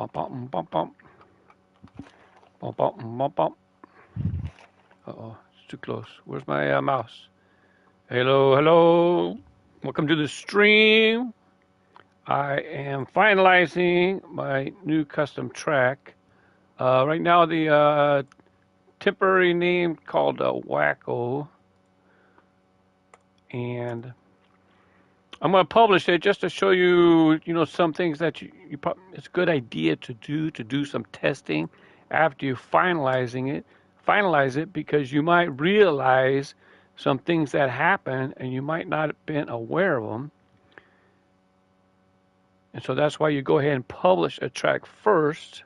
Bump, bump, bump, bump. Bump, bump, bump, bump. Uh-oh, it's too close. Where's my mouse? Hello, hello. Welcome to the stream. I am finalizing my new custom track. Right now, the temporary name called Wacko. And I'm going to publish it just to show you, some things that it's a good idea to do some testing after you finalize it, because you might realize some things that happen and you might not have been aware of them. And so that's why you go ahead and publish a track first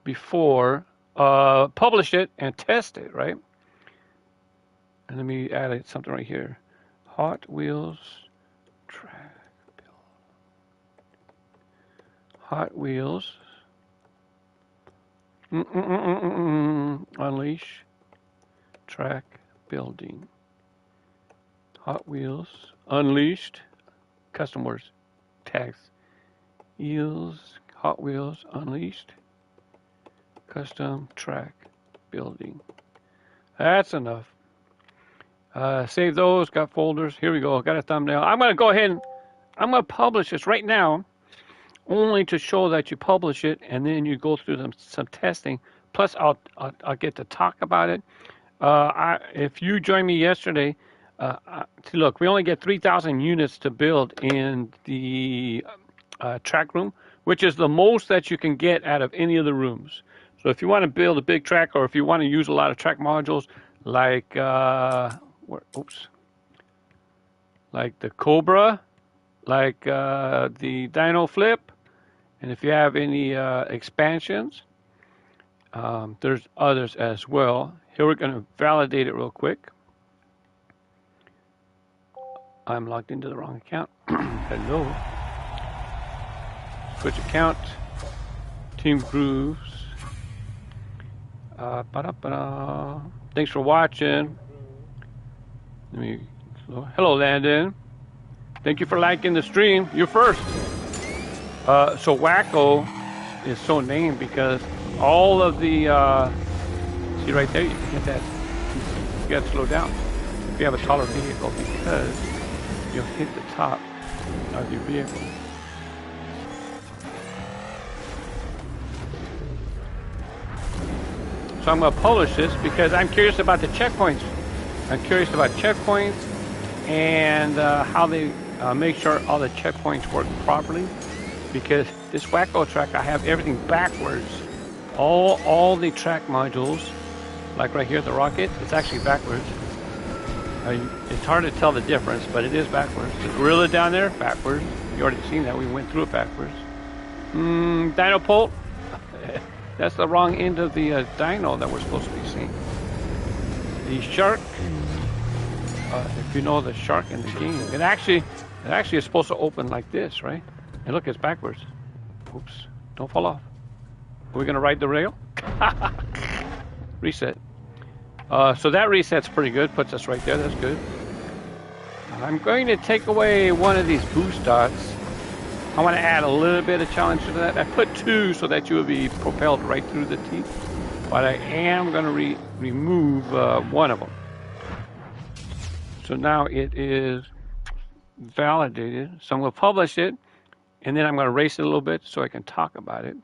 before publish it and test it, right? And let me add something right here. Hot Wheels track build. Hot Wheels. Unleash track building. Hot Wheels Unleashed. Custom words. Tags. Hot Wheels Unleashed. Custom track building. That's enough. Save those, got folders. Here we go, got a thumbnail. I'm going to go ahead and I'm going to publish this right now, only to show that you publish it, and then you go through some testing. Plus, I'll get to talk about it. If you joined me yesterday, look, we only get 3,000 units to build in the track room, which is the most that you can get out of any of the rooms. So if you want to build a big track, or if you want to use a lot of track modules, like like the Cobra, like the Dino Flip, and if you have any expansions, there's others as well. Here we're going to validate it real quick. I'm logged into the wrong account. Hello. Switch account. Team Grooves. Thanks for watching. Hello, Landon. Thank you for liking the stream. You're first. So Wacko is so named because all of the see right there, you get that. You got to slow down if you have a taller vehicle, because you'll hit the top of your vehicle. So I'm going to publish this because I'm curious about the checkpoints. I'm curious about checkpoints and how they make sure all the checkpoints work properly. Because this Wacko track, I have everything backwards. All the track modules, like right here, the rocket, it's actually backwards. It's hard to tell the difference, but it is backwards. The gorilla down there, backwards. You already seen that. We went through it backwards. Dino Pult. That's the wrong end of the dino that we're supposed to be seeing. The shark. If you know the shark in the game, it actually is supposed to open like this, right? And look, it's backwards. Oops! Don't fall off. Are we gonna ride the rail? Reset. So that reset's pretty good. Puts us right there. That's good. I'm going to take away one of these boost dots. I want to add a little bit of challenge to that. I put 2 so that you will be propelled right through the teeth. But I am going to remove one of them. So now it is validated. So I'm going to publish it, and then I'm going to erase it a little bit so I can talk about it.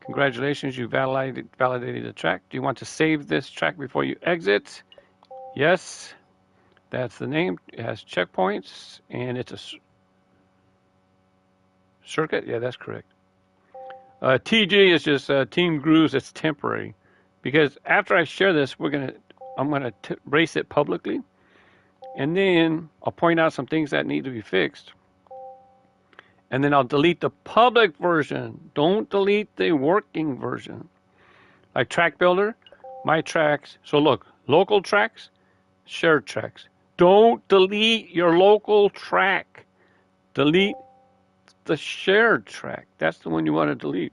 Congratulations, you validated the track. Do you want to save this track before you exit? Yes. That's the name. It has checkpoints, and it's a circuit? Yeah, that's correct. TG is just Team Grooves. It's temporary, because after I share this, I'm gonna race it publicly, and then I'll point out some things that need to be fixed, and then I'll delete the public version. Don't delete the working version. Like Track Builder, my tracks. So look, local tracks, shared tracks. Don't delete your local track. Delete the shared track. That's the one you want to delete.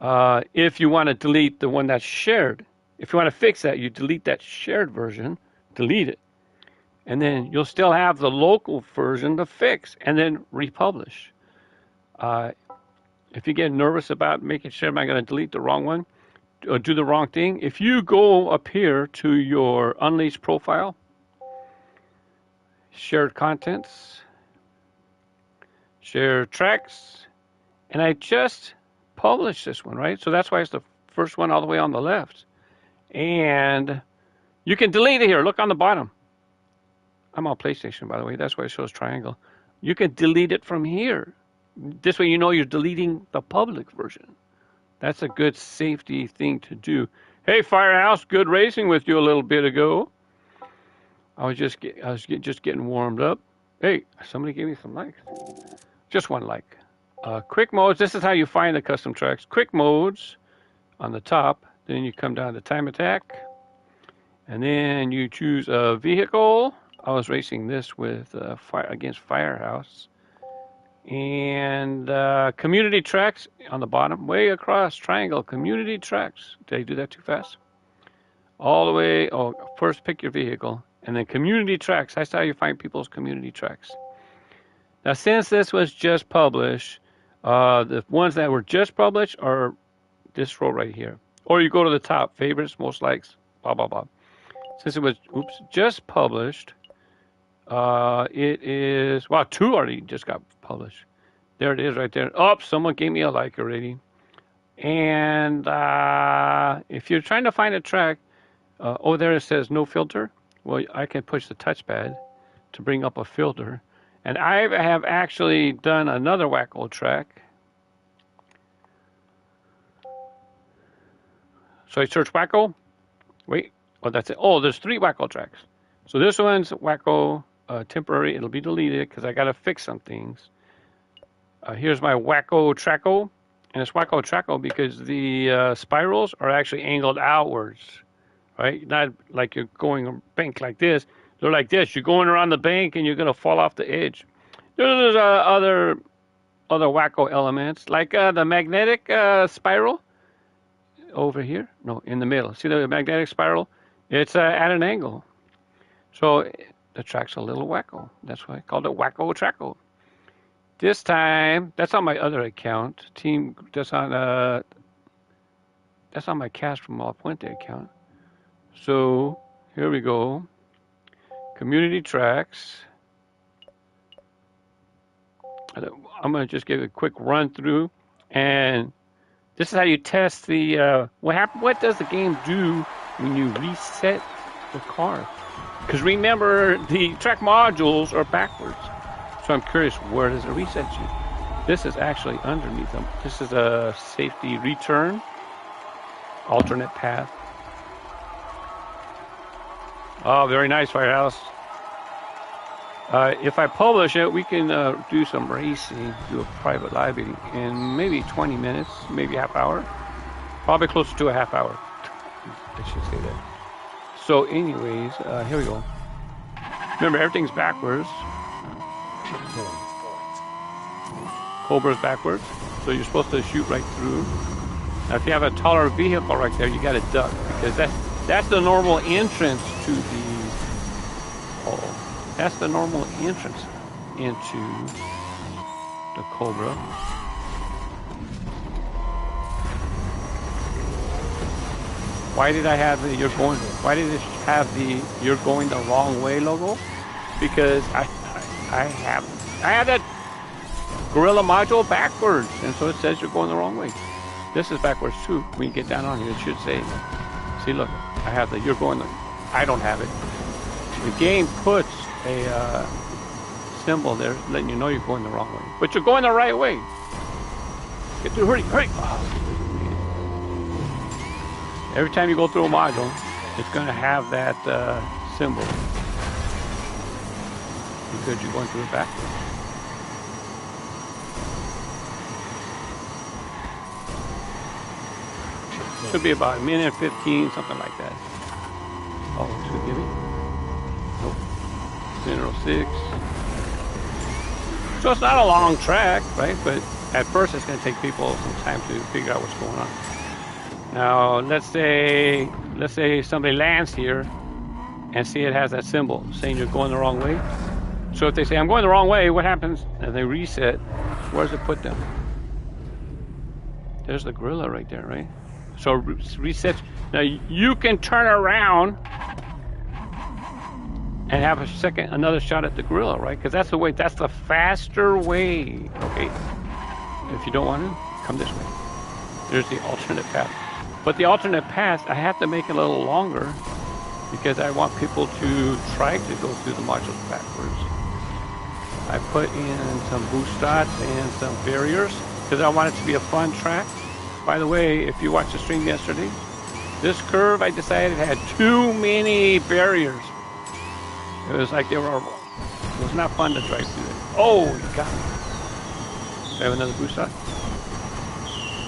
If you want to delete the one that's shared, if you want to fix that, you delete that shared version, delete it, and then you'll still have the local version to fix, and then republish. if you get nervous about making sure am I going to delete the wrong one or do the wrong thing, if you go up here to your Unleashed profile, shared contents, share tracks, and I just published this one, right? So that's why it's the first one all the way on the left. And you can delete it here. Look on the bottom. I'm on PlayStation, by the way. That's why it shows triangle. You can delete it from here. This way you know you're deleting the public version. That's a good safety thing to do. Hey, Firehouse, good racing with you a little bit ago. I was just getting warmed up. Hey, somebody gave me some likes. Just one like. Quick modes. This is how you find the custom tracks. Quick modes on the top. Then you come down to time attack. And then you choose a vehicle. I was racing this with against Firehouse. And community tracks on the bottom, way across, triangle, community tracks. Did I do that too fast? All the way, first pick your vehicle, and then community tracks. That's how you find people's community tracks. Now, since this was just published, the ones that were just published are this row right here. Or you go to the top, favorites, most likes, blah, blah, blah. Since it was, just published, it is, wow, 2 already just got published. There it is right there. Oh, someone gave me a like already. And if you're trying to find a track, there it says no filter. Well, I can push the touchpad to bring up a filter. And I have actually done another Wacko track. So I search Wacko. Wait, that's it. Oh, there's 3 Wacko tracks. So this one's Wacko temporary. It'll be deleted because I got to fix some things. Here's my Wacko Tracko. And it's Wacko Tracko because the spirals are actually angled outwards. Right? Not like you're going a bank like this. They're like this. You're going around the bank and you're going to fall off the edge. There's other Wacko elements, like the magnetic spiral over here. No, in the middle. See the magnetic spiral? It's at an angle. So the track's a little Wacko. That's why I called it Wacko Tracko. This time, that's on my other account. That's on my KAZfromLaPuente account. So here we go. Community tracks. I'm going to just give a quick run through, and this is how you test the what does the game do when you reset the car? Because remember, the track modules are backwards. So I'm curious, where does it reset you? This is actually underneath them. This is a safety return, alternate path. Oh, very nice, Firehouse. If I publish it, we can do some racing, do a private live in maybe 20 minutes, maybe half hour. Probably closer to a half hour. I should say that. So anyways, here we go. Remember, everything's backwards. Cobra's backwards, so you're supposed to shoot right through. Now, if you have a taller vehicle right there, you got to duck because that's the normal entrance to the. That's the normal entrance into the Cobra. Why did I have the why did it have the "you're going the wrong way" logo? Because I have that Gorilla module backwards, and so it says you're going the wrong way. This is backwards too. When you get down on here, it should say, see, look, I have the "you're going the," I don't have it. The game puts a symbol there letting you know you're going the wrong way, but you're going the right way. Get through, hurry. Oh. Every time you go through a module, it's going to have that symbol because you're going through it backwards. Should be about a minute 15, something like that. Oh, should give me? Nope. Minute 06. So it's not a long track, right? But at first it's going to take people some time to figure out what's going on. Now, let's say somebody lands here and see it has that symbol saying you're going the wrong way. So if they say, I'm going the wrong way, what happens? And they reset, where does it put them? There's the gorilla right there, right? So reset. Now you can turn around and have another shot at the gorilla, right? Because that's the way. That's the faster way. Okay. If you don't want to, come this way. There's the alternate path. But the alternate path, I have to make it a little longer because I want people to try to go through the modules backwards. I put in some boost dots and some barriers because I want it to be a fun track. By the way, if you watched the stream yesterday, this curve I decided had too many barriers. It was like it was not fun to drive through it. Oh, you got me. Do I have another boost dot?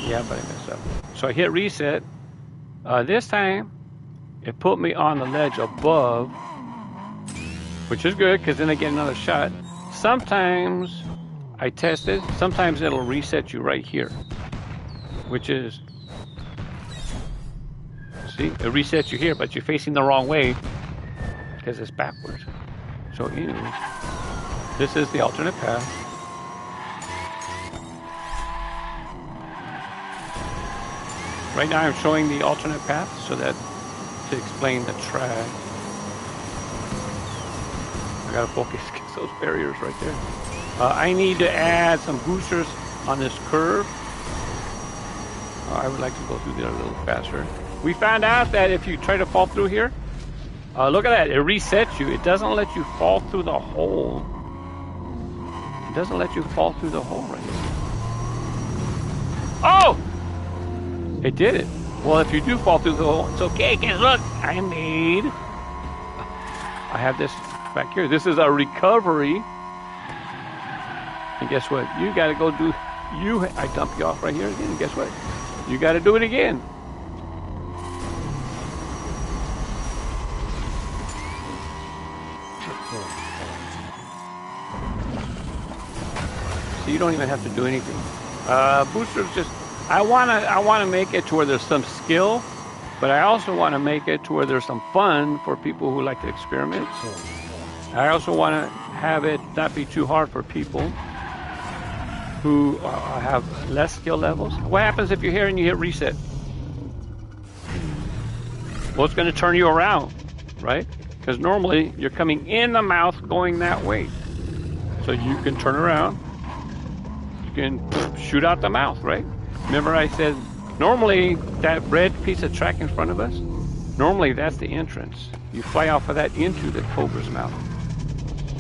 Yeah, but I messed up. So I hit reset. This time, it put me on the ledge above, which is good because then I get another shot. Sometimes I test it. Sometimes it'll reset you right here, which is, see, it resets you here, but you're facing the wrong way because it's backwards. So anyways, this is the alternate path. Right now I'm showing the alternate path so that to explain the track. I gotta focus because those barriers right there. I need to add some boosters on this curve. I would like to go through there a little faster. We found out that if you try to fall through here, look at that, it resets you. It doesn't let you fall through the hole. It doesn't let you fall through the hole right here. Oh! It did it. Well, if you do fall through the hole, it's okay, because look, I have this back here. This is a recovery. And guess what? You got to go do, I dump you off right here again, and guess what? You got to do it again. So you don't even have to do anything. Boosters just, I wanna make it to where there's some skill, but I also want to make it to where there's some fun for people who like to experiment. I also want to have it not be too hard for people who have less skill levels. What happens if you're here and you hit reset? Well, it's going to turn you around, right? Because normally you're coming in the mouth going that way. So you can turn around. You can shoot out the mouth, right? Remember I said, normally that red piece of track in front of us, normally that's the entrance. You fly off of that into the cobra's mouth.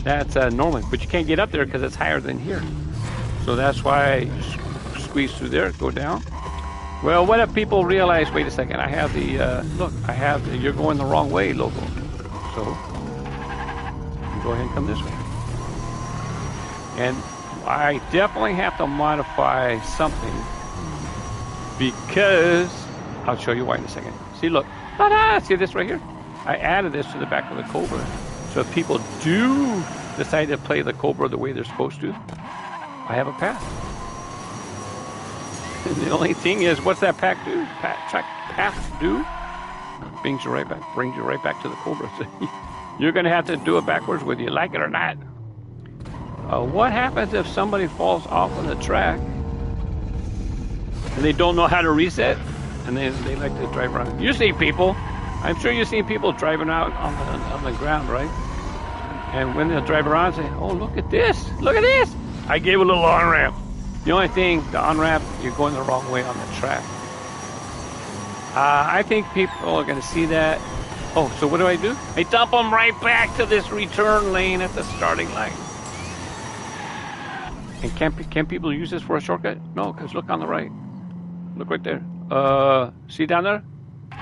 That's normally, but you can't get up there because it's higher than here. So that's why you squeeze through there, go down. Well, what if people realize, wait a second, I have the, look, I have the, you're going the wrong way logo. So, you go ahead and come this way. And I definitely have to modify something because, I'll show you why in a second. See, look, ta-da, see this right here? I added this to the back of the Cobra. So if people do decide to play the Cobra the way they're supposed to, I have a path. And the only thing is, what's that path do? Path do? Brings you right back to the Cobra. So you're going to have to do it backwards whether you like it or not. What happens if somebody falls off of the track and they don't know how to reset and they like to drive around? You see people, I'm sure you've seen people driving out on the ground, right? And when they'll drive around, say, oh, look at this, look at this. I gave a little on-ramp. The only thing, the on-ramp, you're going the wrong way on the track. I think people are going to see that. Oh, so what do? I dump them right back to this return lane at the starting line. And can people use this for a shortcut? No, because look on the right. Look right there. See down there?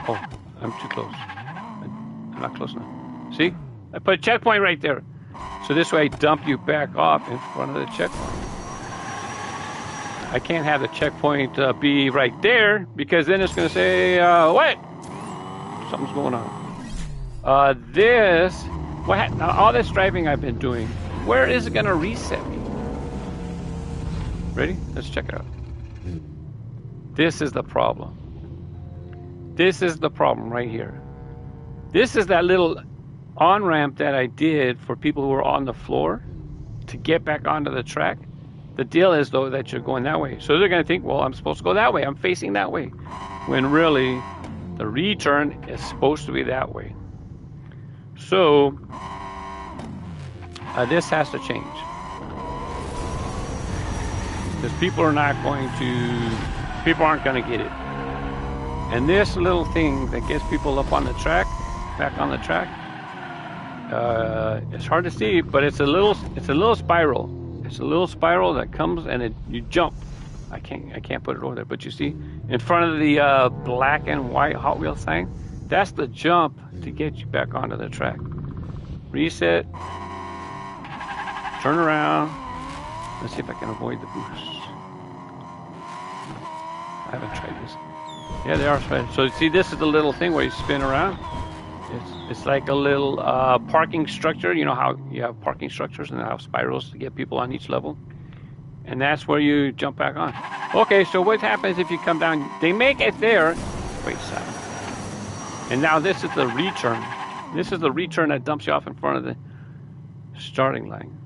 Oh, I'm too close. I'm not close enough. See? I put a checkpoint right there. So this way I dump you back off in front of the checkpoint. I can't have the checkpoint be right there because then it's going to say, what? Something's going on. Now all this driving I've been doing, where is it going to reset me? Ready? Let's check it out. This is the problem. This is the problem right here. This is that little on-ramp that I did for people who were on the floor to get back onto the track. the deal is, though, that you're going that way. So they're going to think, well, I'm supposed to go that way. I'm facing that way. When really, the return is supposed to be that way. So, this has to change. Because people aren't going to get it. And this little thing that gets people up on the track, back on the track, it's hard to see, but it's a little spiral. It's a little spiral that comes and you jump. I can't put it over there, but you see in front of the black and white Hot Wheels sign, that's the jump to get you back onto the track. Reset, turn around. Let's see if I can avoid the boost. I haven't tried this. Yeah, they are spinning. So see, this is the little thing where you spin around. It's like a little parking structure. You know how you have parking structures and have spirals to get people on each level? And that's where you jump back on. Okay, so what happens if you come down? They make it there. Wait a second. And now this is the return. This is the return that dumps you off in front of the starting line.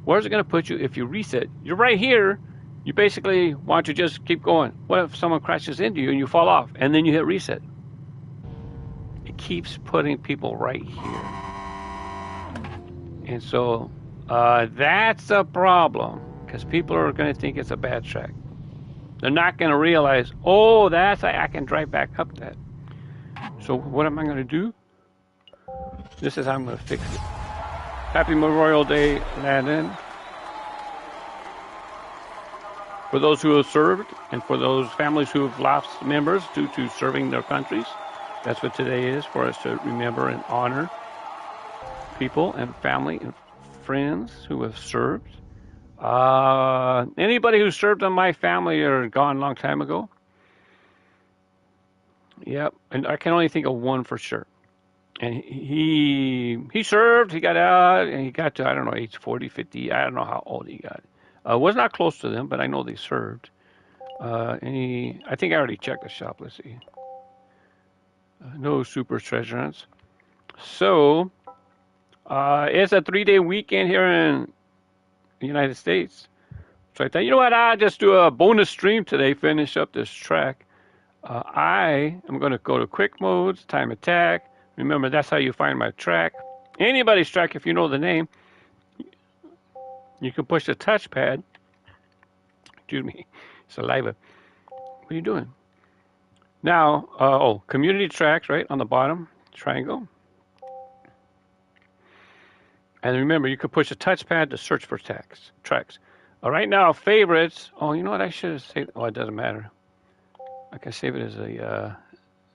Where's it going to put you if you reset? You're right here. You basically want to just keep going. What if someone crashes into you and you fall off and then you hit reset? It keeps putting people right here. And so that's a problem because people are going to think it's a bad track. They're not going to realize, oh, I can drive back up that. So what am I going to do? This is how I'm going to fix it. Happy Memorial Day, Landon. For those who have served and for those families who have lost members due to serving their countries. That's what today is, for us to remember and honor people and family and friends who have served. Anybody who served in my family are gone a long time ago. Yep, and I can only think of one for sure. And he served, he got out, and he got to, I don't know, age 40, 50, I don't know how old he got. Was not close to them, but I know they served. I think I already checked the shop. Let's see. No super treasure hunts. So, it's a 3-day weekend here in the United States. So I thought, you know what, I'll just do a bonus stream today, finish up this track. I am going to go to quick modes, time attack. Remember, that's how you find my track. Anybody's track, if you know the name. You can push the touchpad. Excuse me, saliva. What are you doing? Now, community tracks, right, on the bottom, triangle. And remember, you can push the touchpad to search for tracks. Right now, favorites. Oh, you know what, I should have saved. Oh, it doesn't matter. I can save it as a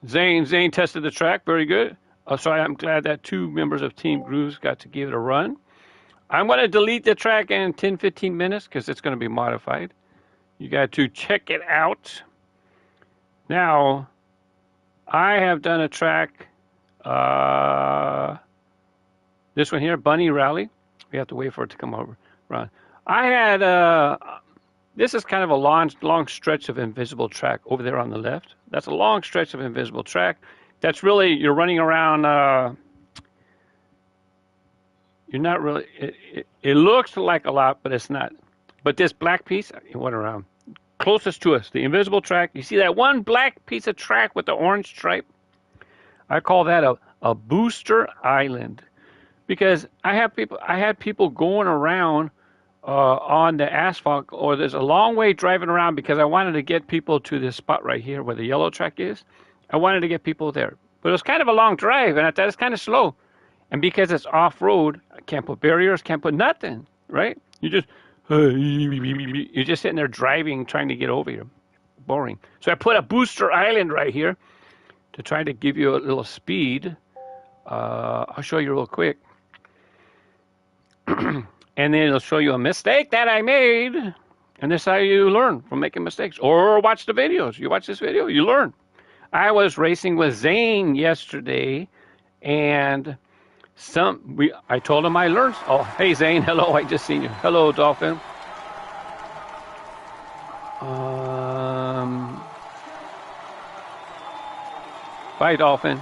Zane. Zane tested the track, very good. So I'm glad that 2 members of Team Grooves got to give it a run. I'm going to delete the track in 10-15 minutes because it's going to be modified. You got to check it out. Now, I have done a track, this one here, Bunny Rally. We have to wait for it to come over. Around. I had, this is kind of a long stretch of invisible track over there on the left. That's a long stretch of invisible track. That's really, you're running around, you're not really, it looks like a lot, but it's not. But this black piece, it went around closest to us, the invisible track. You see that one black piece of track with the orange stripe? I call that a booster island because I had people going around on the asphalt, or there's a long way driving around because I wanted to get people to this spot right here where the yellow track is. I wanted to get people there. But it was kind of a long drive, and I thought it's kind of slow. And because it's off-road, I can't put barriers, can't put nothing, right? You're just sitting there driving, trying to get over here. Boring. So I put a booster island right here to try to give you a little speed. I'll show you real quick. And then it'll show you a mistake that I made. And this is how you learn from making mistakes. Or watch the videos. You watch this video, you learn. I was racing with Zane yesterday, and I told him I learned. Oh, hey Zane, hello, I just seen you. Hello, Dolphin. Bye, Dolphin.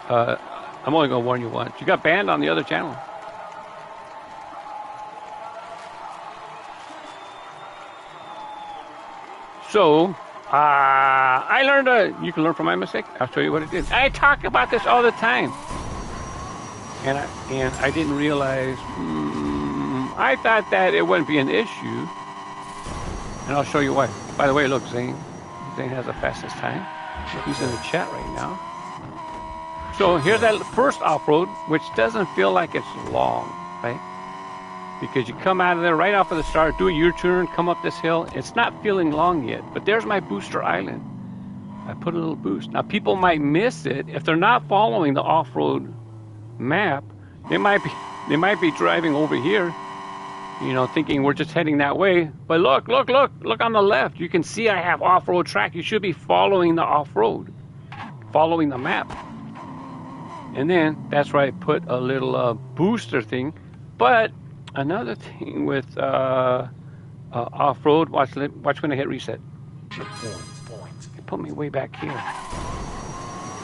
I'm only gonna warn you once. You got banned on the other channel. So, I learned, you can learn from my mistake. I'll show you what it is. I talk about this all the time. And I didn't realize, I thought that it wouldn't be an issue. And I'll show you why. By the way, look, Zane has the fastest time. He's in the chat right now. So here's that first off-road, which doesn't feel like it's long, right? Because you come out of there right off of the start, do a U-turn, come up this hill. It's not feeling long yet, but there's my booster island. I put a little boost. Now people might miss it if they're not following the off-road map. They might be driving over here, you know, thinking we're just heading that way. But look on the left. You can see I have off-road track. You should be following the off-road, following the map. And then that's where I put a little booster thing. But another thing with off-road, watch when I hit reset. It put me way back here.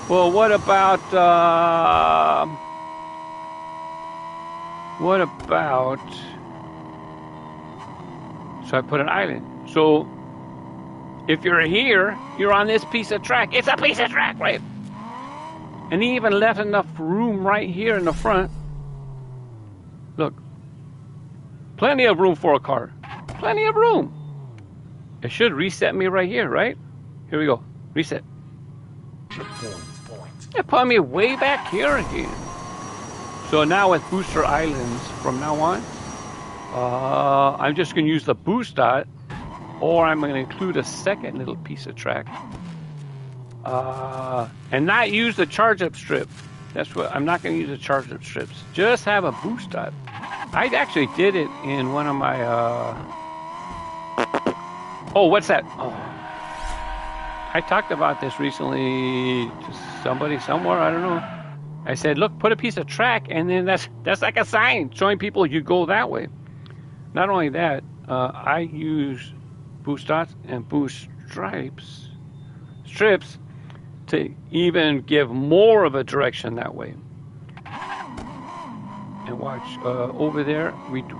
Well, what about so I put an island. So if you're here, you're on this piece of track. It's a piece of track, right? And he even left enough room right here in the front. Look. Plenty of room for a car. Plenty of room. It should reset me right here, right? Here we go. Reset. It put me way back here again. So now with booster islands from now on, I'm just going to use the boost dot, or I'm going to include a second little piece of track. And not use the charge up strip. That's what I'm not going to use the charge up strips. Just have a boost dot. I actually did it in one of my oh, what's that? Oh, I talked about this recently to somebody somewhere, I don't know. I said, look, put a piece of track, and then that's like a sign showing people you go that way. Not only that, I use boost dots and boost strips to even give more of a direction that way. And watch, over there,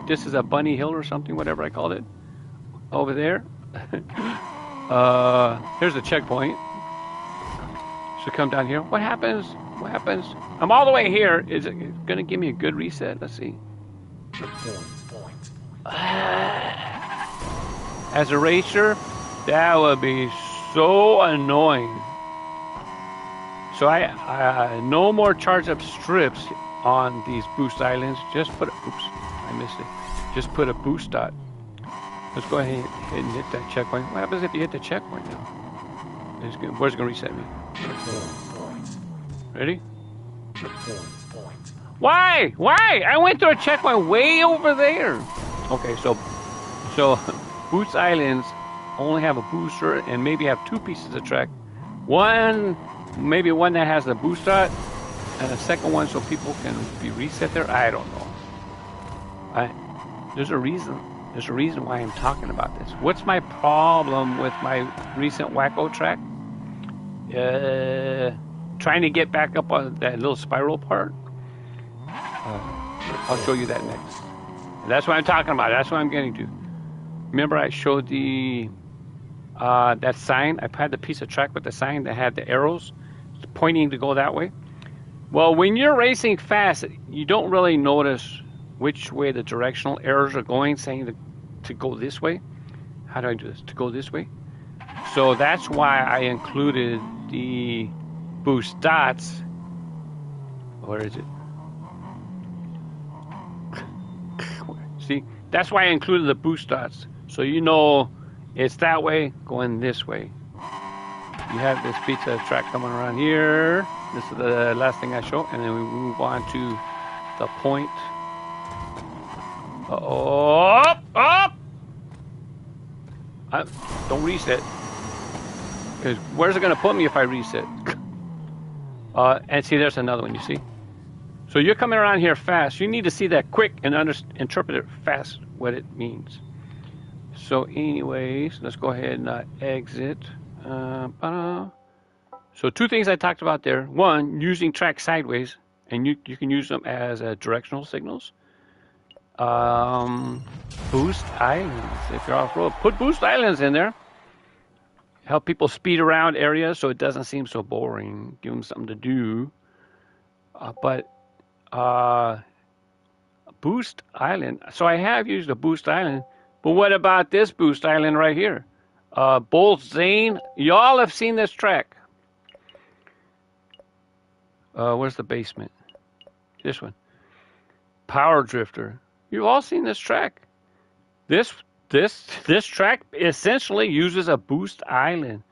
this is a bunny hill or something, whatever I called it. Over there, here's the checkpoint. So come down here. What happens? I'm all the way here. Is it going to give me a good reset? Let's see. As a racer, that would be so annoying. So I no more charge up strips on these boost islands. Just put I missed it. Just put a boost dot. Let's go ahead and hit that checkpoint. What happens if you hit the checkpoint now? Where's it going to reset me? Ready? Why? I went to a checkpoint way over there. Okay, so boost islands only have a booster and maybe have two pieces of track. Maybe one that has the boost dot, and a second one so people can be reset there. I don't know. There's a reason. There's a reason why I'm talking about this. What's my problem with my recent Wacko track? Trying to get back up on that little spiral part. I'll show you that next. And that's what I'm talking about. That's what I'm getting to. Remember I showed the that sign? I had the piece of track with the sign that had the arrows pointing to go that way. Well, when you're racing fast, you don't really notice which way the directional arrows are going, saying to go this way. How do I do this? To go this way? So that's why I included the boost dots. Where is it? See, that's why I included the boost dots. So you know it's that way, going this way. You have this piece of track coming around here. This is the last thing I show, and then we move on to the point. Up! Don't reset. Because where's it going to put me if I reset? And see, there's another one, you see? So you're coming around here fast. You need to see that quick and interpret it fast, what it means. So anyways, let's go ahead and exit. So two things I talked about there. One, using track sideways, and you can use them as directional signals. Boost islands. If you're off-road, put boost islands in there. help people speed around areas so it doesn't seem so boring. Give them something to do. But Boost Island. So I have used a Boost Island, but what about this Boost Island right here? Bolt Zane. Y'all have seen this track. Where's the basement? This one. Power Drifter. You've all seen this track. This track essentially uses a Boost Island.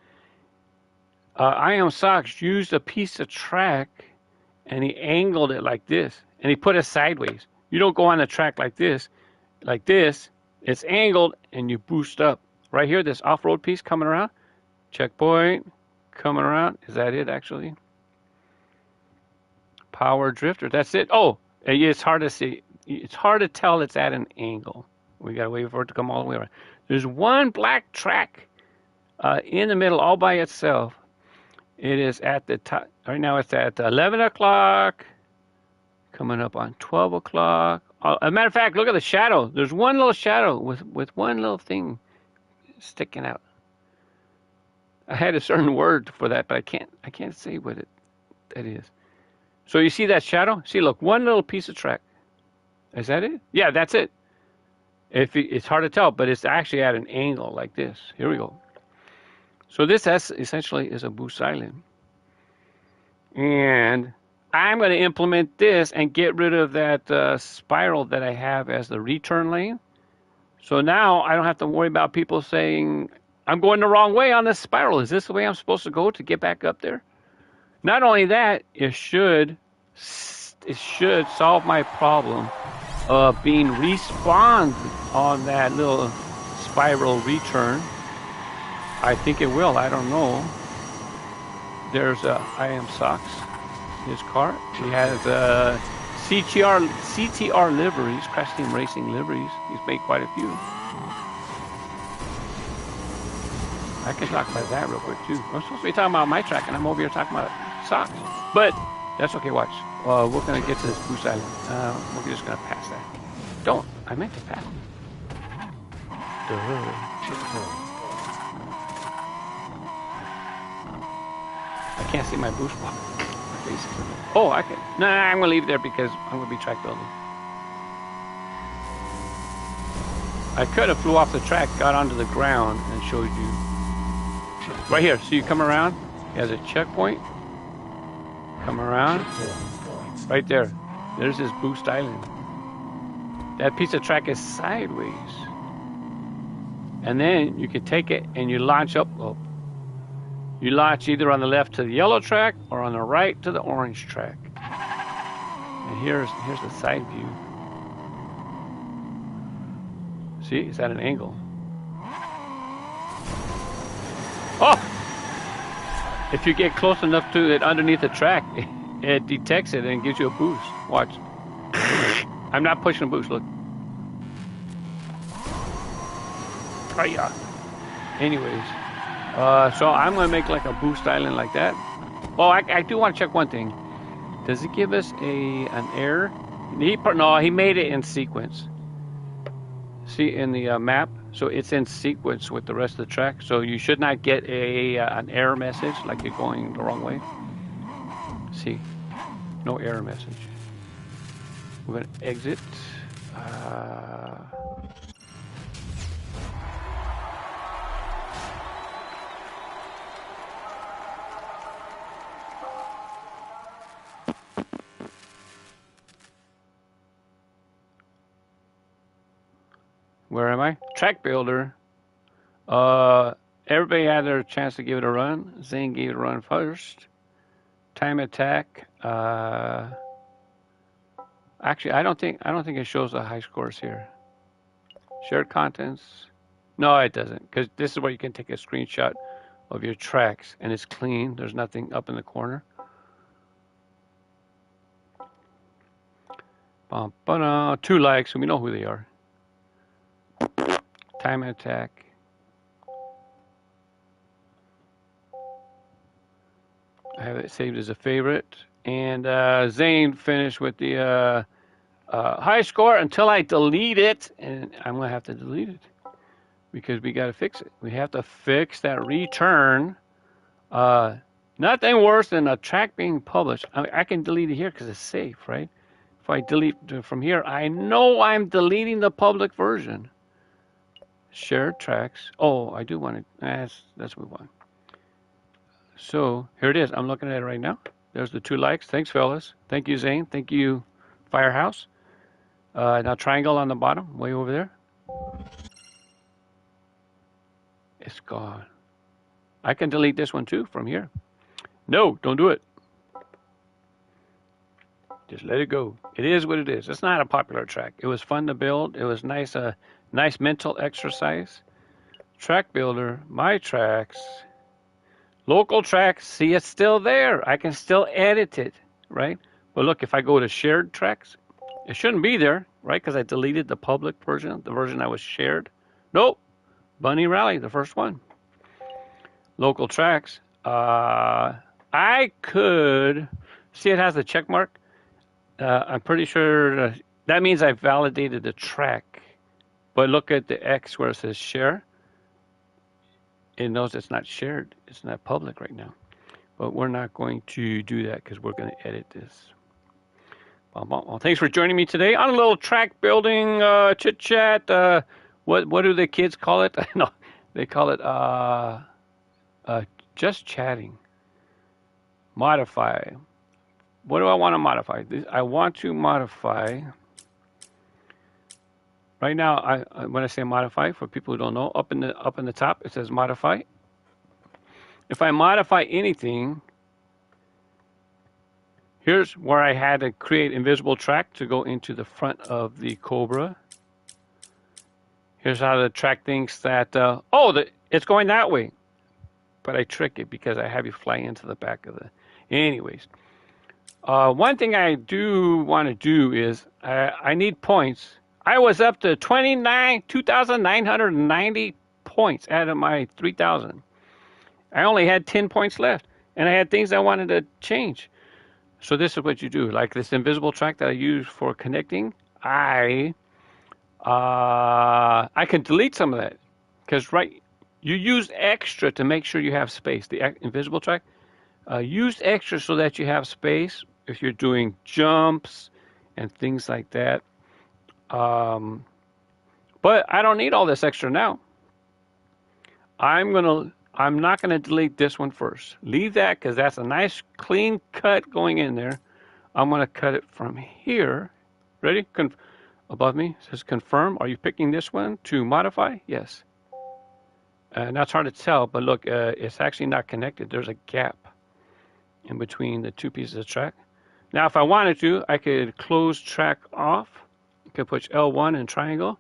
I Am Socks used a piece of track and he angled it like this, and he put it sideways. You don't go on a track like this. It's angled and you boost up. Right here, this off-road piece coming around. Checkpoint coming around. Is that it actually? Power Drifter. That's it. Oh, it's hard to see. It's hard to tell it's at an angle. We gotta wait for it to come all the way around. There's one black track in the middle all by itself. It is at the top. Right now it's at 11 o'clock. Coming up on 12 o'clock. As a matter of fact, look at the shadow. There's one little shadow with one little thing sticking out. I had a certain word for that, but I can't say what that is. So you see that shadow? See, look, one little piece of track. Is that it? Yeah, that's it. It's hard to tell, but it's actually at an angle like this. Here we go. So this essentially is a Boost Island. And I'm going to implement this and get rid of that spiral that I have as the return lane. So now I don't have to worry about people saying, I'm going the wrong way on this spiral. Is this the way I'm supposed to go to get back up there? Not only that, it should solve my problem of being respawned on that little spiral return. I think it will. I don't know. There's I Am Socks. His car. He has CTR liveries, Crash Team Racing liveries. He's made quite a few. I can talk about that real quick too. I'm supposed to be talking about my track, and I'm over here talking about socks. But that's okay. Watch. We're gonna get to this Boost Island. We're just gonna pass that. Don't. I meant to pass it. I can't see my boost block. Oh, I can. Nah, I'm gonna leave it there because I'm gonna be track building. I could have flew off the track, got onto the ground, and showed you. Right here. So you come around. He has a checkpoint. Come around. Right there. There's this Boost Island. That piece of track is sideways. And then you can take it and you launch up. Oh, you launch either on the left to the yellow track or on the right to the orange track. And here's the side view. See, it's at an angle. Oh! If you get close enough to it underneath the track, it detects it and gives you a boost. Watch. I'm not pushing a boost, look. Oh yeah. Anyways. So I'm going to make like a Boost Island like that. Oh, I do want to check one thing. Does it give us an error? No, he made it in sequence. See in the map? So it's in sequence with the rest of the track. So you should not get an error message like you're going the wrong way. See? No error message. We're going to exit. Where am I? Track builder. Everybody had their chance to give it a run. Zane gave it a run first. Time attack. Actually, I don't think it shows the high scores here. Shared contents. No, it doesn't, because this is where you can take a screenshot of your tracks, and it's clean. There's nothing up in the corner. Bum, 2 likes, so we know who they are. Time attack. I have it saved as a favorite. And Zane finished with the high score until I delete it. And I'm going to have to delete it. because we got to fix it. We have to fix that return. Nothing worse than a track being published. I can delete it here because it's safe, right? If I delete from here, I know I'm deleting the public version. Shared tracks. Oh, I do want to. Let's move on. So here it is. I'm looking at it right now. There's the 2 likes. Thanks, fellas. Thank you, Zane. Thank you, Firehouse. Now triangle on the bottom, way over there. It's gone. I can delete this one too from here. No, don't do it. Just let it go. It is what it is. It's not a popular track. It was fun to build. It was nice, nice mental exercise. Track builder, my tracks, local tracks. See, it's still there. I can still edit it, right? But look, if I go to shared tracks, it shouldn't be there, right? Because I deleted the public version, the version that was shared. Nope. Bunny Rally, the first one. Local tracks. I could see it has a check mark. I'm pretty sure that means I validated the track. But look at the X where it says share. It knows it's not shared. It's not public right now. But we're not going to do that because we're going to edit this. Well, thanks for joining me today on a little track building chit chat. What do the kids call it? No, they call it just chatting. Modify. What do I want to modify? I want to modify. Right now, when I say modify, for people who don't know, up in the top it says modify. If I modify anything, here's where I had to create invisible track to go into the front of the Cobra. Here's how the track thinks that it's going that way, but I trick it because I have you fly into the back of the. Anyways, one thing I do want to do is I need points. I was up to 2,990 points out of my 3,000. I only had 10 points left, and I had things I wanted to change. So this is what you do. Like this invisible track that I use for connecting, I can delete some of that because you use extra to make sure you have space. The invisible track, use extra so that you have space if you're doing jumps and things like that. But I don't need all this extra now. I'm not gonna delete this one first. Leave that because that's a nice clean cut going in there. I'm gonna cut it from here. Ready? Above me it says confirm. Are you picking this one to modify? Yes. And that's hard to tell, but look, it's actually not connected. There's a gap in between the 2 pieces of track. Now, if I wanted to, I could close track off. I could push L1 and triangle.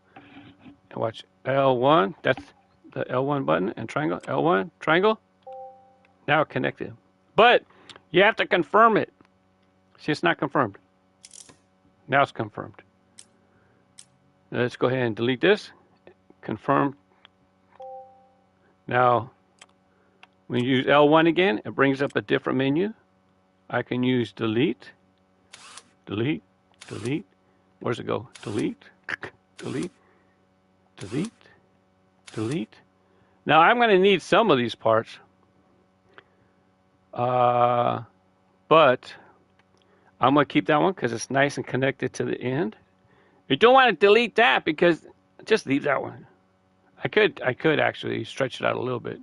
And watch L1. That's the L1 button and triangle. L1, triangle. Now connected. But you have to confirm it. See, it's not confirmed. Now it's confirmed. Now let's go ahead and delete this. Confirm. Now, when you use L1 again, it brings up a different menu. I can use delete, delete, delete. Where's it go? Delete, delete, delete, delete. Now I'm going to need some of these parts, but I'm going to keep that one because it's nice and connected to the end. You don't want to delete that because just leave that one. I could actually stretch it out a little bit.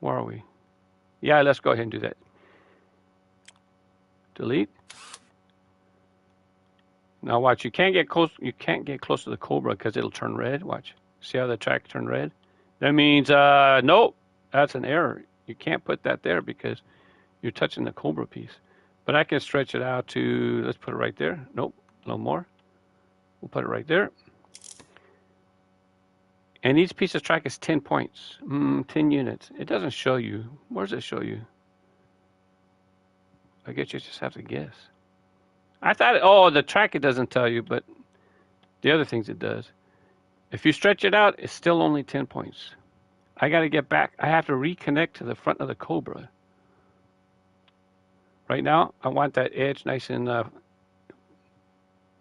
Where are we? Yeah, let's go ahead and do that. Delete. Now watch, you can't get close to the Cobra because it'll turn red. Watch. See how the track turned red? That means nope, that's an error. You can't put that there because you're touching the Cobra piece. But I can stretch it out to, let's put it right there. Nope, a little more. We'll put it right there. And each piece of track is 10 points, 10 units. It doesn't show you. Where does it show you? I guess you just have to guess. I thought, the track it doesn't tell you, but the other things it does. If you stretch it out, it's still only 10 points. I got to get back. I have to reconnect to the front of the Cobra. Right now, I want that edge nice and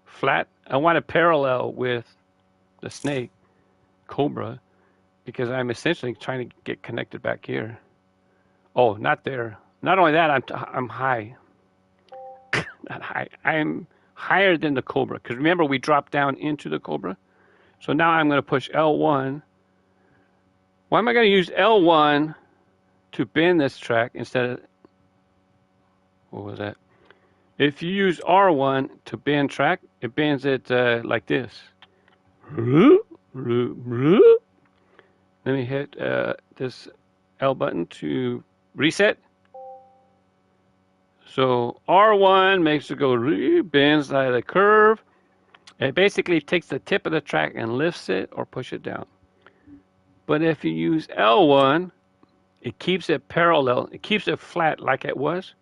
flat. I want it parallel with the snake, Cobra. because I'm essentially trying to get connected back here. Oh, not there. Not only that, I'm high. Not high. I'm higher than the Cobra. Because remember, we dropped down into the Cobra. So now I'm going to push L1. Why am I going to use L1 to bend this track instead of... What was that? If you use R1 to bend track, it bends it like this. Let me hit this L button to reset. So R1 makes it go, bends like the curve. It basically takes the tip of the track and lifts it or push it down. But if you use L1, it keeps it parallel. It keeps it flat like it was.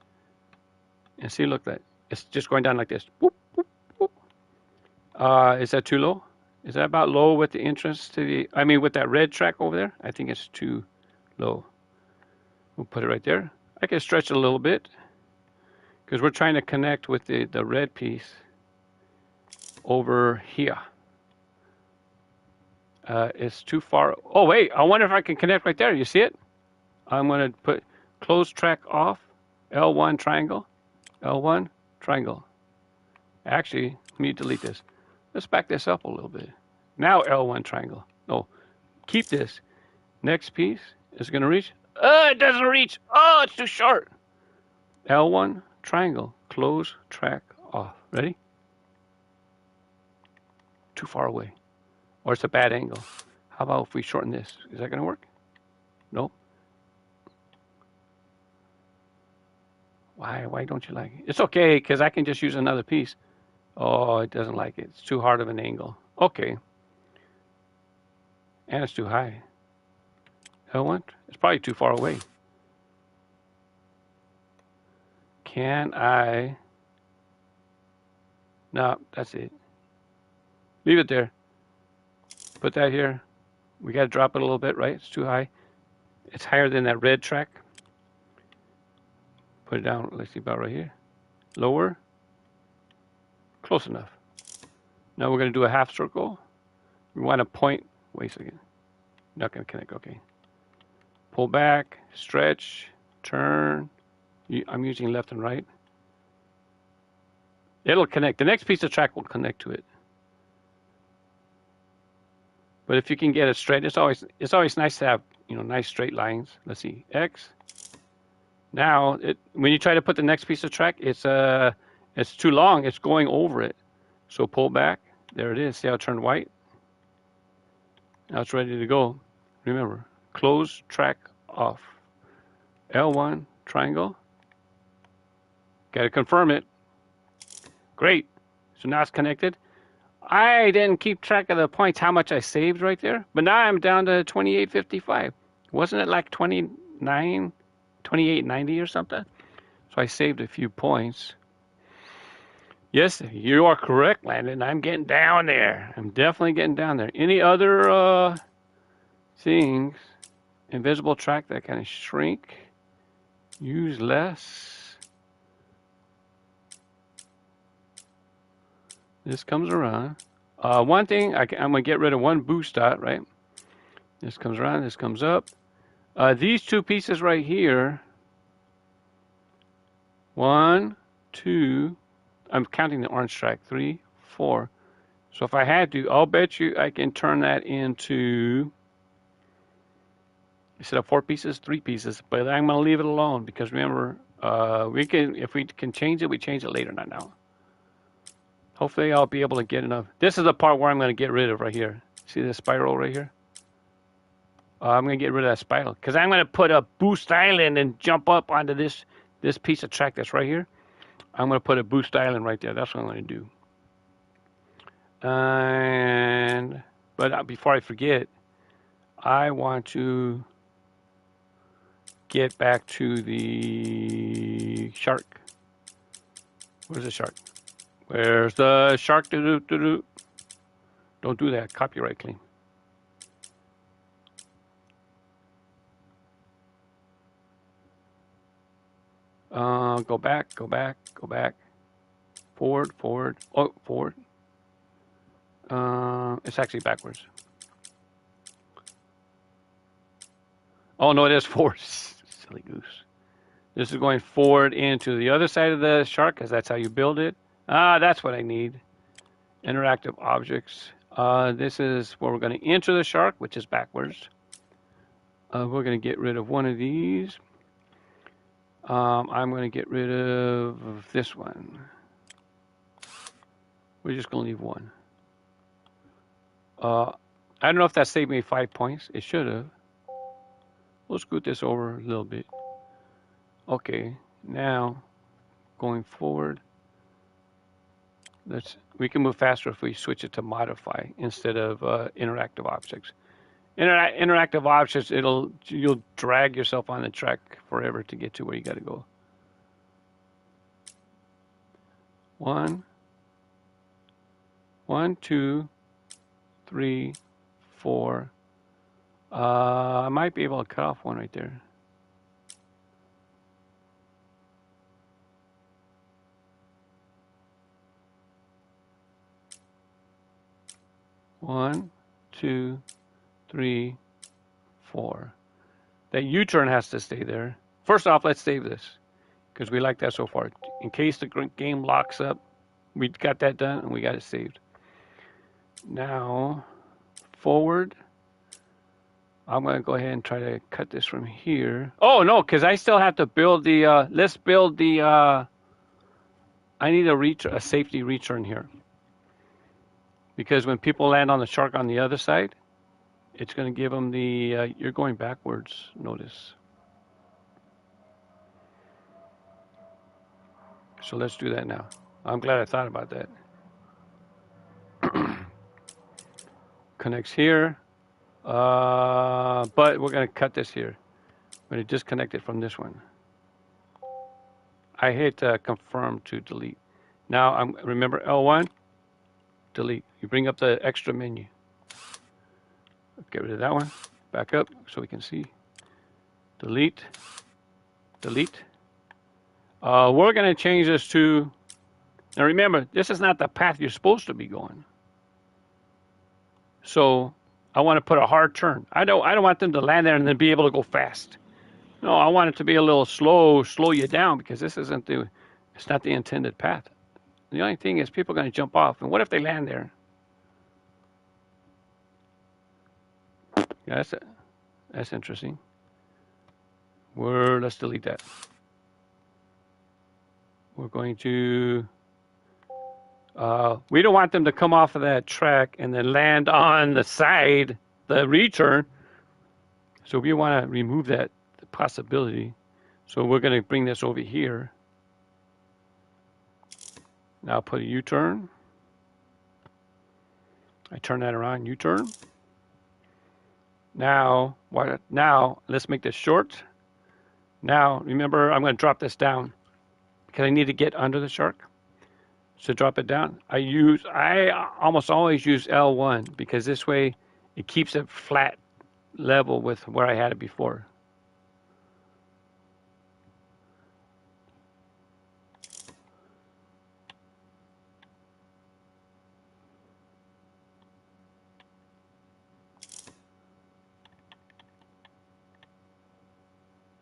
And see, look, that it's just going down like this. Boop, boop, boop. Is that too low? Is that about low with the entrance to the, I mean, with that red track over there? I think it's too low. We'll put it right there. I can stretch it a little bit because we're trying to connect with the red piece over here. It's too far. Oh, wait, I wonder if I can connect right there. You see it? I'm going to put close track off, L1 triangle, L1 triangle. Actually, let me delete this. Let's back this up a little bit. Now L1 triangle. No, keep this. Next piece is going to reach. Oh, it doesn't reach. Oh, it's too short. L1 triangle, close track off. Ready? Too far away. Or it's a bad angle. How about if we shorten this? Is that going to work? No? Why don't you like it? It's okay, because I can just use another piece. Oh, it doesn't like it. It's too hard of an angle. Okay. And it's too high. L1? It's probably too far away. Can I... No, that's it. Leave it there. Put that here. We got to drop it a little bit, right? It's too high. It's higher than that red track. Put it down, let's see, about right here. Lower. Close enough. Now we're going to do a half circle. We want to point. Wait a second. Not going to connect. Okay. Pull back, stretch, turn. I'm using left and right. It'll connect. The next piece of track will connect to it. But if you can get it straight, it's always nice to have, nice straight lines. Let's see. X. Now, when you try to put the next piece of track, it's too long. It's going over it. So pull back. There it is. See how it turned white? Now it's ready to go. Remember, close track off. L1 triangle. Got to confirm it. Great. So now it's connected. I didn't keep track of the points, how much I saved right there. But now I'm down to 28.55. Wasn't it like 28.90 or something? So I saved a few points. Yes, you are correct, Landon. I'm getting down there. I'm definitely getting down there. Any other things? Invisible track that kind of shrink. Use less. This comes around. One thing, I'm going to get rid of one boost dot, right? This comes around, this comes up. These two pieces right here, 1, 2, I'm counting the orange track, 3, 4. So if I had to, I'll bet you I can turn that into, instead of 4 pieces, 3 pieces. But I'm going to leave it alone because remember, if we can change it, we change it later, not now. Hopefully I'll be able to get enough. This is the part where I'm going to get rid of right here. See this spiral right here? I'm going to get rid of that spiral because I'm going to put a boost island and jump up onto this piece of track that's right here. I'm going to put a boost island right there. That's what I'm going to do. But before I forget, I want to get back to the shark. Where's the shark? Where's the shark? Don't do that. Copyright claim. Go back. Forward. Oh, forward. It's actually backwards. Oh no, it is forward. Silly goose. This is going forward into the other side of the shark because that's how you build it. Ah, that's what I need. Interactive objects. This is where we're going to enter the shark, which is backwards. We're going to get rid of one of these. I'm going to get rid of this one. We're just going to leave one. I don't know if that saved me 5 points. It should have. We'll scoot this over a little bit. Okay, now going forward. We can move faster if we switch it to modify instead of interactive objects. Interactive objects, you'll drag yourself on the track forever to get to where you got to go. 1, 2, 3, 4. I might be able to cut off one right there. One, 2, 3, 4. That U-turn has to stay there. First off, let's save this because we like that so far. In case the game locks up, we got that done and we got it saved. Now, forward. I'm going to go ahead and try to cut this from here. Oh, no, because I still have to build the, let's build the, I need a safety return here. Because when people land on the shark on the other side, it's going to give them the, you're going backwards, notice. So let's do that now. I'm glad I thought about that. Connects here. But we're going to cut this here. I'm going to disconnect it from this one. I hit confirm to delete. Now, remember L1, delete. You bring up the extra menu. Get rid of that one. Back up so we can see. Delete. Delete. We're going to change this to, now remember, this is not the path you're supposed to be going. So I want to put a hard turn. I don't want them to land there and then be able to go fast. No, I want it to be a little slow you down because this isn't it's not the intended path. The only thing is people are going to jump off. And what if they land there? Yeah, that's interesting. Let's delete that. We're going to, we don't want them to come off of that track and then land on the side, the return. So we want to remove that possibility. So we're going to bring this over here. Now put a U-turn. I turn that around, U-turn. Now let's make this short. Now, remember, I'm going to drop this down because I need to get under the shark. So drop it down. I almost always use L1 because this way it keeps it flat level with where I had it before.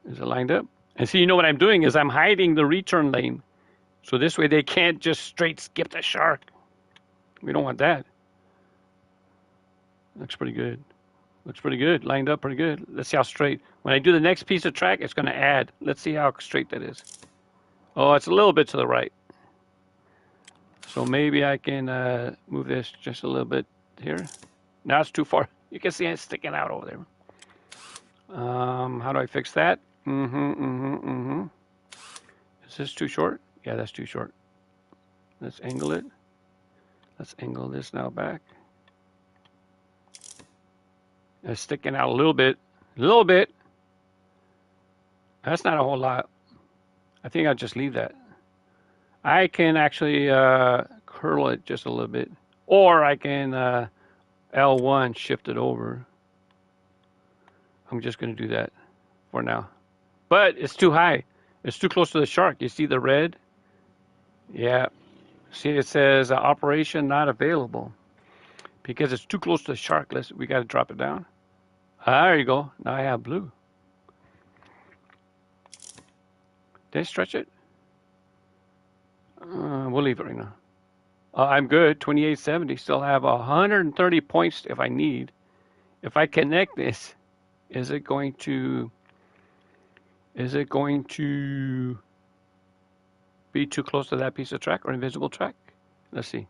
Is it lined up? And see, you know what I'm doing is I'm hiding the return lane. So this way they can't just straight skip the shark. We don't want that. Looks pretty good. Looks pretty good. Lined up pretty good. Let's see how straight. When I do the next piece of track, it's going to add. Let's see how straight that is. Oh, it's a little bit to the right. So maybe I can move this just a little bit here. Now it's too far. You can see it sticking out over there. How do I fix that? Is this too short? Yeah, that's too short. Let's angle it. Let's angle this now back. It's sticking out a little bit. A little bit. That's not a whole lot. I think I'll just leave that. I can actually curl it just a little bit. Or I can L1 shift it over. I'm just going to do that for now. But it's too high. It's too close to the shark. You see the red? Yeah. See, it says operation not available because it's too close to the shark. We got to drop it down. There you go. Now I have blue. Did I stretch it? We'll leave it right now. I'm good. 2870. Still have 130 points if I need. If I connect this, is it going to be too close to that piece of track or invisible track? Let's see.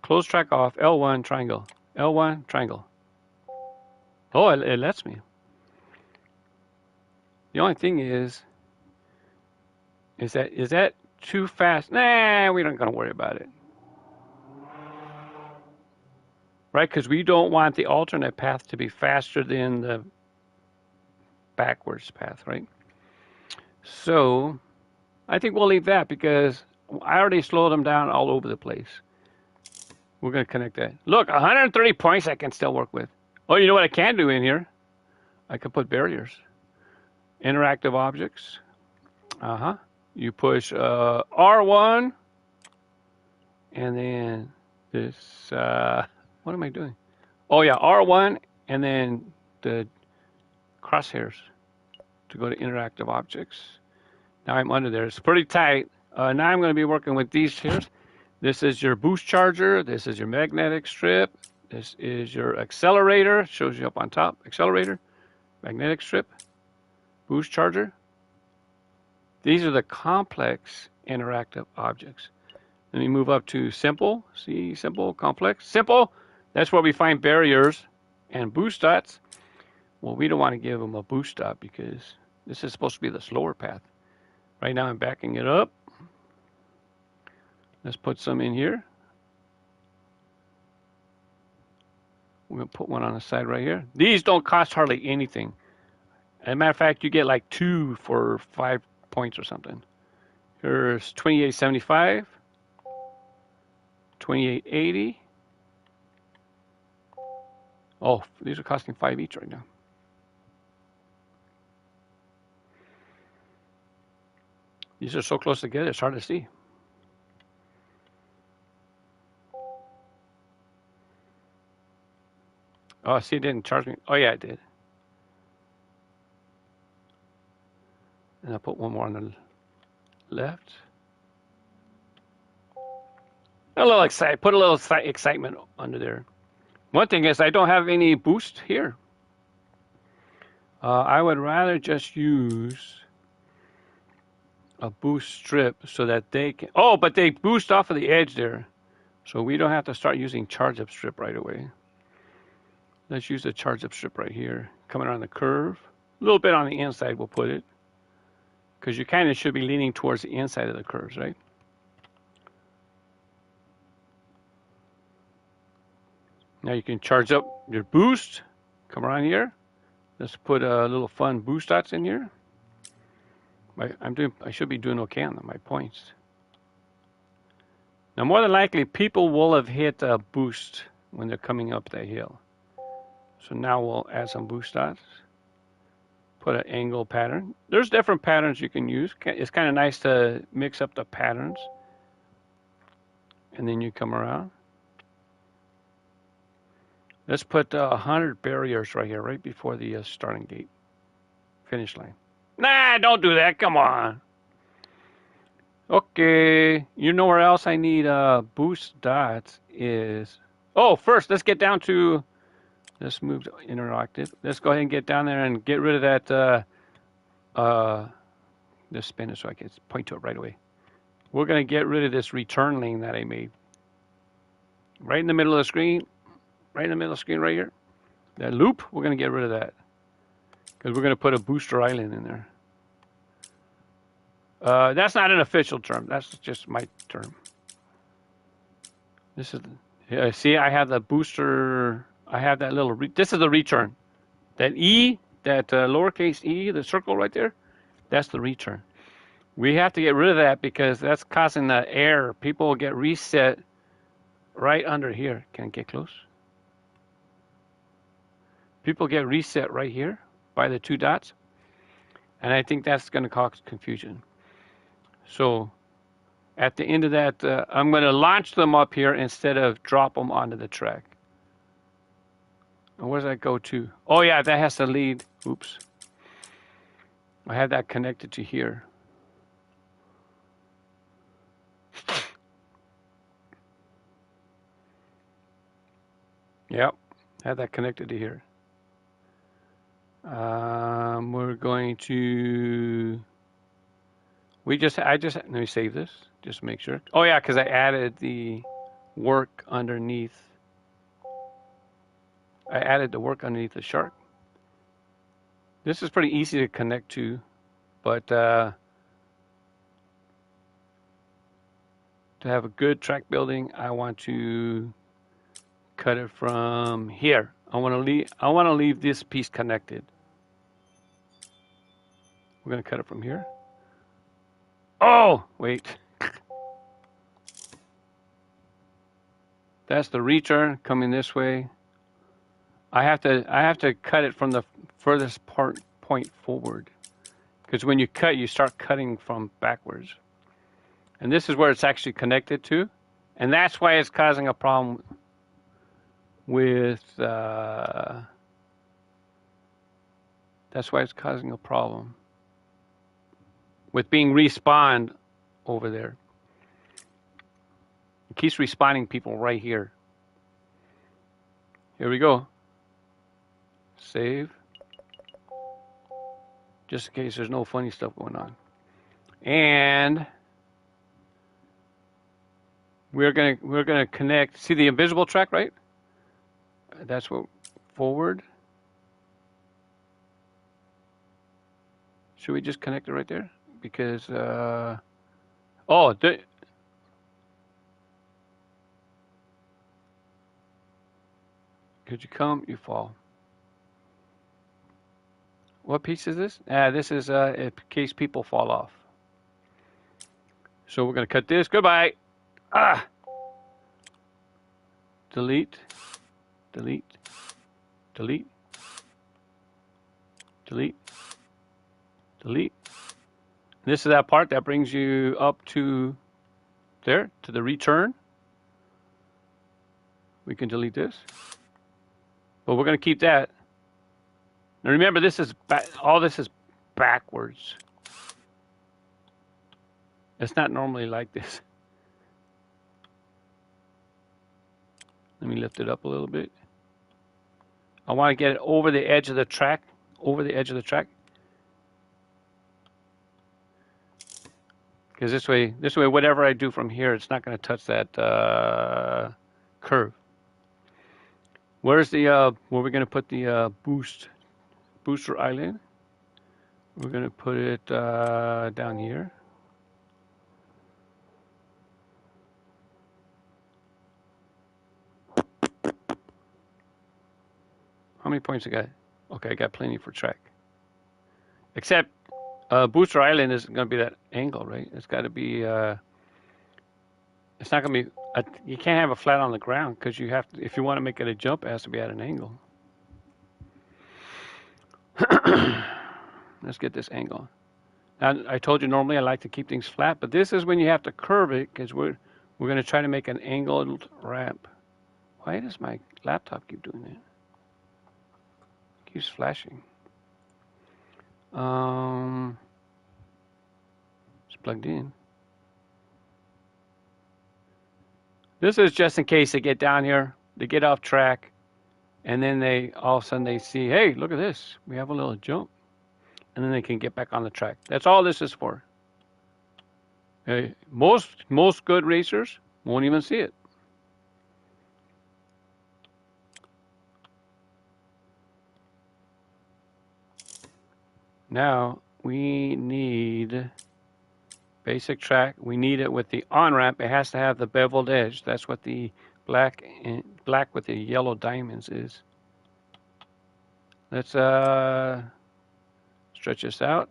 Close track off. L1 triangle. L1 triangle. Oh, it lets me. The only thing is that too fast? Nah, we don't gonna worry about it. Right, because we don't want the alternate path to be faster than the backwards path, right? So I think we'll leave that because I already slowed them down all over the place. We're going to connect that. Look, 130 points I can still work with. Oh, you know what I can do in here? I can put barriers. Interactive objects. You push R1 and then this, what am I doing? Oh yeah, R1 and then the crosshairs to go to interactive objects. Now I'm under there. It's pretty tight. Now I'm going to be working with these here. This is your boost charger. This is your magnetic strip. This is your accelerator. Shows you up on top. Accelerator, magnetic strip, boost charger. These are the complex interactive objects. Let me move up to simple. See, simple, complex. Simple, that's where we find barriers and boost dots. Well, we don't want to give them a boost dot because this is supposed to be the slower path. Right now I'm backing it up. Let's put some in here. We're going to put one on the side right here. These don't cost hardly anything. As a matter of fact, you get like 2 for 5 points or something. Here's 2875, 2880. Oh, these are costing 5 each right now. These are so close together, it's hard to see. Oh, see, it didn't charge me. Oh, yeah, it did. And I'll put one more on the left. A little excitement. Put a little excitement under there. One thing is I don't have any boost here. I would rather just use a boost strip so that they can. Oh, but they boost off of the edge there, so we don't have to start using charge up strip right away. Let's use the charge up strip right here, coming around the curve. A little bit on the inside, we'll put it, because you kind of should be leaning towards the inside of the curves, right? Now you can charge up your boost. Come around here. Let's put a little fun boost dots in here. I should be doing okay on my points. Now, more than likely, people will have hit a boost when they're coming up the hill. So now we'll add some boost dots. Put an angle pattern. There's different patterns you can use. It's kind of nice to mix up the patterns. And then you come around. Let's put 100 barriers right here, right before the starting gate. Finish line. Nah, don't do that. Come on. Okay. You know where else I need boost dots is... Oh, first, let's get down to... Let's move to interactive. Let's go ahead and get down there and get rid of that... Just spin it so I can point to it right away. We're going to get rid of this return lane that I made. Right in the middle of the screen. Right in the middle of the screen right here. That loop, we're going to get rid of that. Because we're going to put a booster island in there. That's not an official term. That's just my term. This is, see, I have the booster. I have that little. This is the return. That E, that lowercase e, the circle right there, that's the return. We have to get rid of that because that's causing the error. People will get reset right under here. Can I get close? People get reset right here by the 2 dots. And I think that's going to cause confusion. So at the end of that, I'm going to launch them up here instead of drop them onto the track. And where does that go to? Oh, yeah, that has to lead. Oops. I have that connected to here. Yep, have that connected to here. We're going to. Let me save this just to make sure. Oh yeah, because I added the work underneath. I added the work underneath the shark. This is pretty easy to connect to, but to have a good track building, I want to cut it from here. I want to leave this piece connected. We're going to cut it from here. Oh, wait. That's the return coming this way. I have to cut it from the furthest point forward. Because when you cut, you start cutting from backwards. And this is where it's actually connected to. And that's why it's causing a problem with that's why it's causing a problem with being respawned over there. It keeps respawning people right here. Here we go. Save. Just in case there's no funny stuff going on. And we're gonna connect. See the invisible track, right? That's what forward. Should we just connect it right there? Because could you come? You fall. What piece is this? This is in case people fall off. So we're gonna cut this. Goodbye. Delete. Delete. Delete. Delete. Delete. This is that part that brings you up to there, to the return. We can delete this. But we're going to keep that. Now remember, this is all this is backwards. It's not normally like this. Let me lift it up a little bit. I want to get it over the edge of the track. Over the edge of the track. Because this way, whatever I do from here, it's not going to touch that curve. Where's the where we're going to put the booster island? We're going to put it down here. How many points I got? Okay, I got plenty for track. Except Booster Island isn't going to be that angle, right? It's got to be. It's not going to be. You can't have it flat on the ground because you have to. If you want to make it a jump, it has to be at an angle. Let's get this angle. Now I told you normally I like to keep things flat, but this is when you have to curve it because we're going to try to make an angled ramp. Why does my laptop keep doing that? It keeps flashing. It's plugged in. This is just in case they get down here, they get off track, and then they all of a sudden they see, hey, look at this, we have a little jump, and then they can get back on the track. That's all this is for. Most good racers won't even see it. Now we need basic track. We need it with the on-ramp. It has to have the beveled edge. That's what the black with the yellow diamonds is. Let's stretch this out.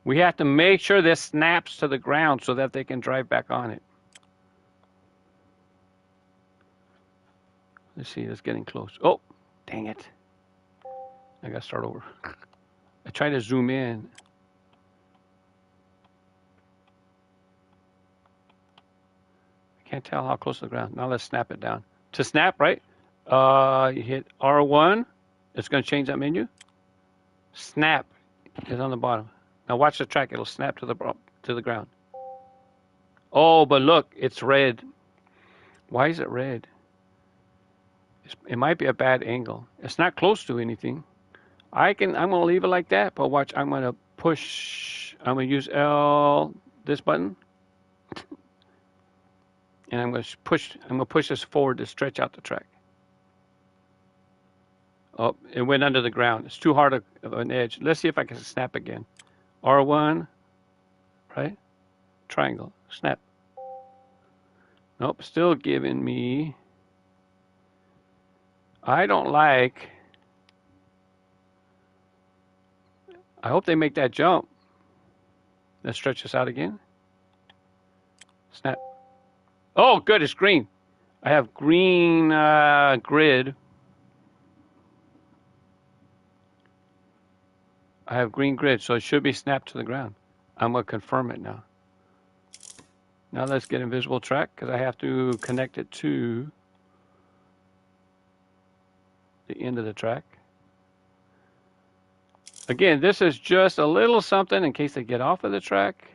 We have to make sure this snaps to the ground so that they can drive back on it. Let's see, it's getting close. Oh, dang it. I gotta start over. I try to zoom in. I can't tell how close to the ground. Now let's snap it down. To snap, right? You hit R1. It's going to change that menu. Snap is on the bottom. Now watch the track. It'll snap to the ground. Oh, but look, it's red. Why is it red? It might be a bad angle. It's not close to anything. I'm gonna leave it like that, but watch, I'm gonna use this button, and I'm gonna push this forward to stretch out the track. Oh, it went under the ground. It's too hard of an edge. Let's see if I can snap again. R1, right? Triangle, snap. Nope, still giving me. I don't like. I hope they make that jump. Let's stretch this out again. Snap. Oh, good, it's green. I have green grid. I have green grid, so it should be snapped to the ground. I'm gonna confirm it now. Now let's get invisible track, because I have to connect it to the end of the track. Again, this is just a little something in case they get off of the track.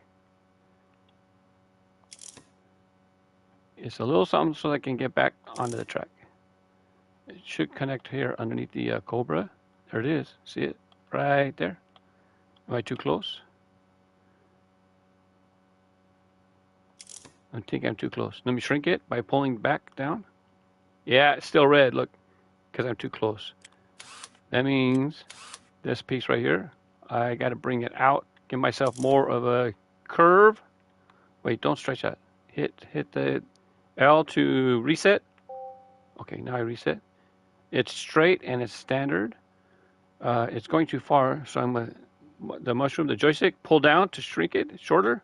It's a little something so they can get back onto the track. It should connect here underneath the Cobra. There it is. See it? Right there. Am I too close? I think I'm too close. Let me shrink it by pulling back down. Yeah, it's still red, look, because I'm too close. That means this piece right here, I got to bring it out, give myself more of a curve. Wait, don't stretch that. Hit the L to reset. Okay, now I reset. It's straight and it's standard. It's going too far, so I'm going to, the joystick, pull down to shrink it shorter.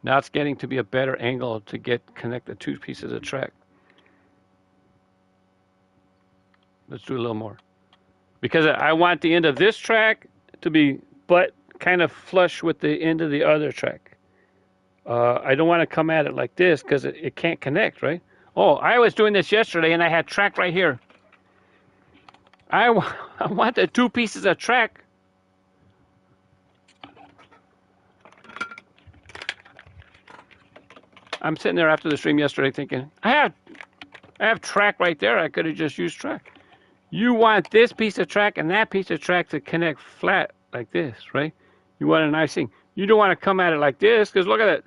Now it's getting to be a better angle to connect the two pieces of track. Let's do a little more. Because I want the end of this track to be kind of flush with the end of the other track. I don't want to come at it like this because it can't connect, right? Oh, I was doing this yesterday and I had track right here. I want the two pieces of track. I'm sitting there after the stream yesterday thinking, I have track right there. I could have just used track. You want this piece of track and that piece of track to connect flat like this, right? You want a nice thing. You don't want to come at it like this because look at it.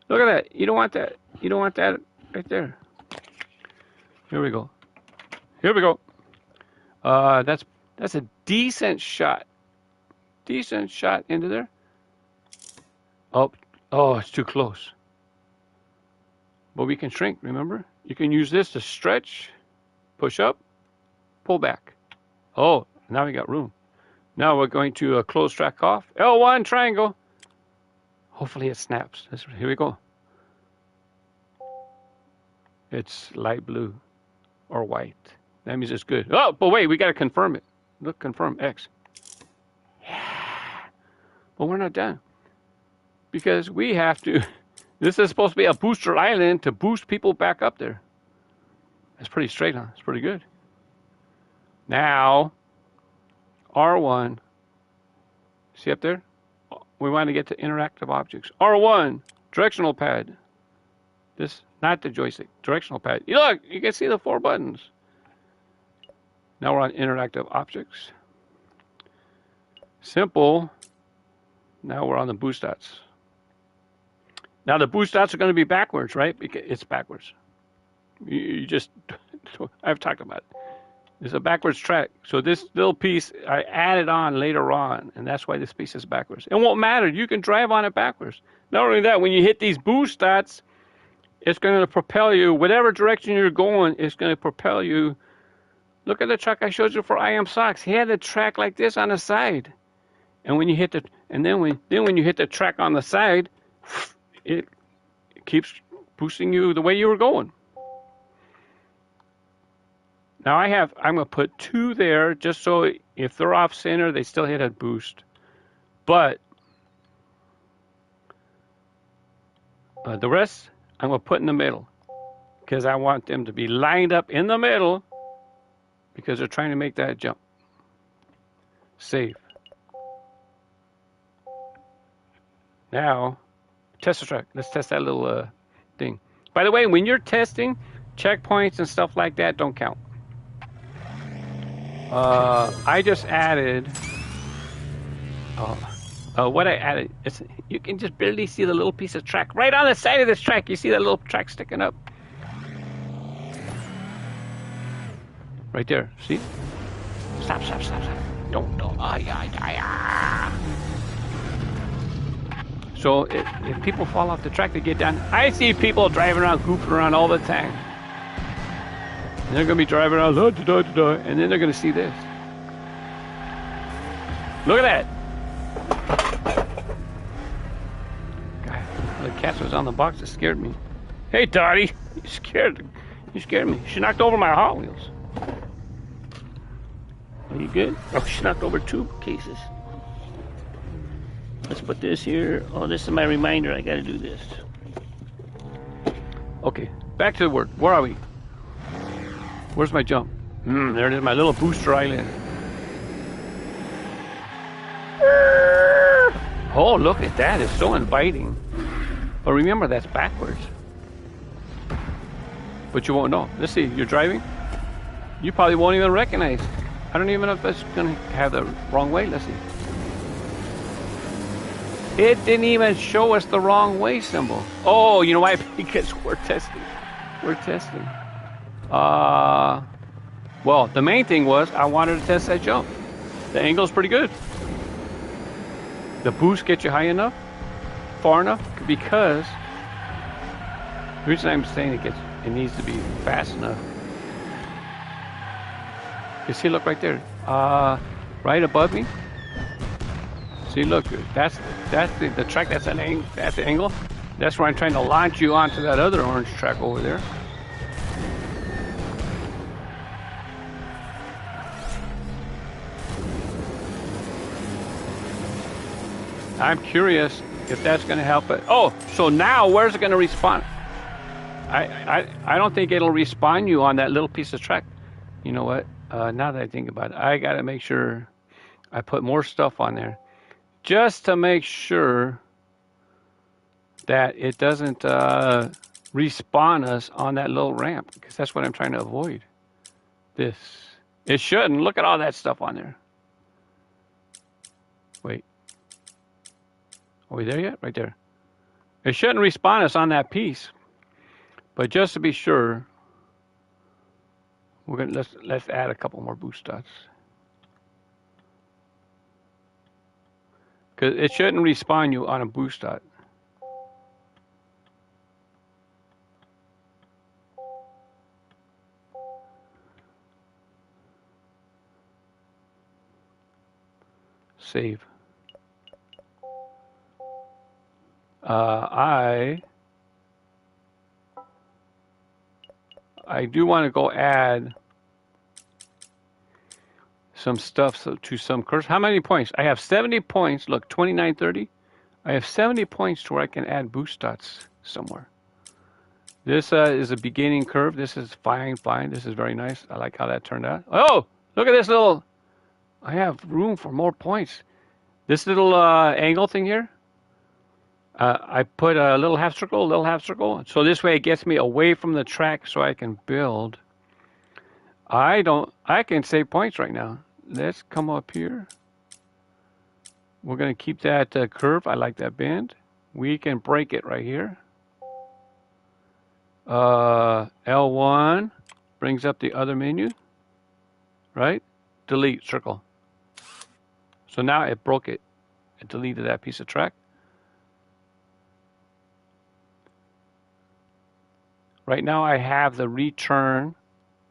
Look at that. You don't want that. You don't want that right there. Here we go. Here we go. That's a decent shot. Decent shot into there. Oh, it's too close. But we can shrink, remember? You can use this to stretch, push up, pull back. Oh, now we got room. Now we're going to close track off. L1 triangle. Hopefully it snaps. Here we go. It's light blue or white. That means it's good. Oh, but wait, we got to confirm it. Look, confirm X. Yeah. But we're not done. Because we have to... This is supposed to be a booster island to boost people back up there. That's pretty straight, huh? It's pretty good. Now, R1. See up there? We want to get to interactive objects. R1, directional pad. This, not the joystick, directional pad. Look, you can see the 4 buttons. Now we're on interactive objects. Simple. Now we're on the boost dots. Now the boost dots are going to be backwards, right? Because it's backwards. You just, I've talked about it. It's a backwards track. So this little piece I added on later on, and that's why this piece is backwards. It won't matter. You can drive on it backwards. Not only that, when you hit these boost dots, it's going to propel you, whatever direction you're going, it's going to propel you. Look at the track I showed you for I Am Socks. He had a track like this on the side. And when you hit when you hit the track on the side, it keeps boosting you the way you were going. Now I'm going to put 2 there just so if they're off center, they still hit a boost. But the rest, I'm going to put in the middle because I want them to be lined up in the middle because they're trying to make that jump. Save. Now, test the track. Let's test that little thing. By the way, when you're testing, checkpoints and stuff like that don't count. I just added. What I added is you can just barely see the little piece of track right on the side of this track. You see that little track sticking up right there. See? Stop! Don't! So if people fall off the track to get down, I see people driving around, goofing around all the time. And they're gonna be driving around, and then they're gonna see this. Look at that! God, the cat was on the box. It scared me. Hey, Dottie, you scared me. She knocked over my Hot Wheels. Are you good? Oh, she knocked over 2 cases. Let's put this here. Oh, this is my reminder. I gotta do this. Okay, back to the work. Where are we? Where's my jump? There it is, my little booster island. Oh, look at that. It's so inviting. But remember, that's backwards. But you won't know. Let's see, you're driving? You probably won't even recognize. I don't even know if that's going to have the wrong way. Let's see. It didn't even show us the wrong way symbol. Oh, you know why? Because we're testing. We're testing. Well, the main thing was I wanted to test that jump. The angle's pretty good. The boost gets you high enough, far enough, because the reason I'm saying it needs to be fast enough. You see, look right there, right above me. See, look, that's the track. That's the angle. That's where I'm trying to launch you onto that other orange track over there. I'm curious if that's going to help it. Oh, so now where's it going to respawn? I don't think it'll respawn you on that little piece of track. You know what? Now that I think about it, I got to make sure I put more stuff on there, just to make sure that it doesn't respawn us on that little ramp, because that's what I'm trying to avoid. This. It shouldn't. Look at all that stuff on there. Wait. Are we there yet? Right there. It shouldn't respawn us on that piece, but just to be sure, we're gonna let's add a couple more boost dots, because it shouldn't respawn you on a boost dot. Save. I do want to go add some stuff to some curves. How many points? I have 70 points. Look, 29, 30. I have 70 points to where I can add boost dots somewhere. This is a beginning curve. This is fine. This is very nice. I like how that turned out. Oh, look at this little. I have room for more points. This little angle thing here. I put a little half circle. So this way it gets me away from the track so I can build. I can save points right now. Let's come up here. We're going to keep that curve. I like that bend. We can break it right here. L1 brings up the other menu, right? Delete, circle. So now it broke it. It deleted that piece of track. Right now I have the return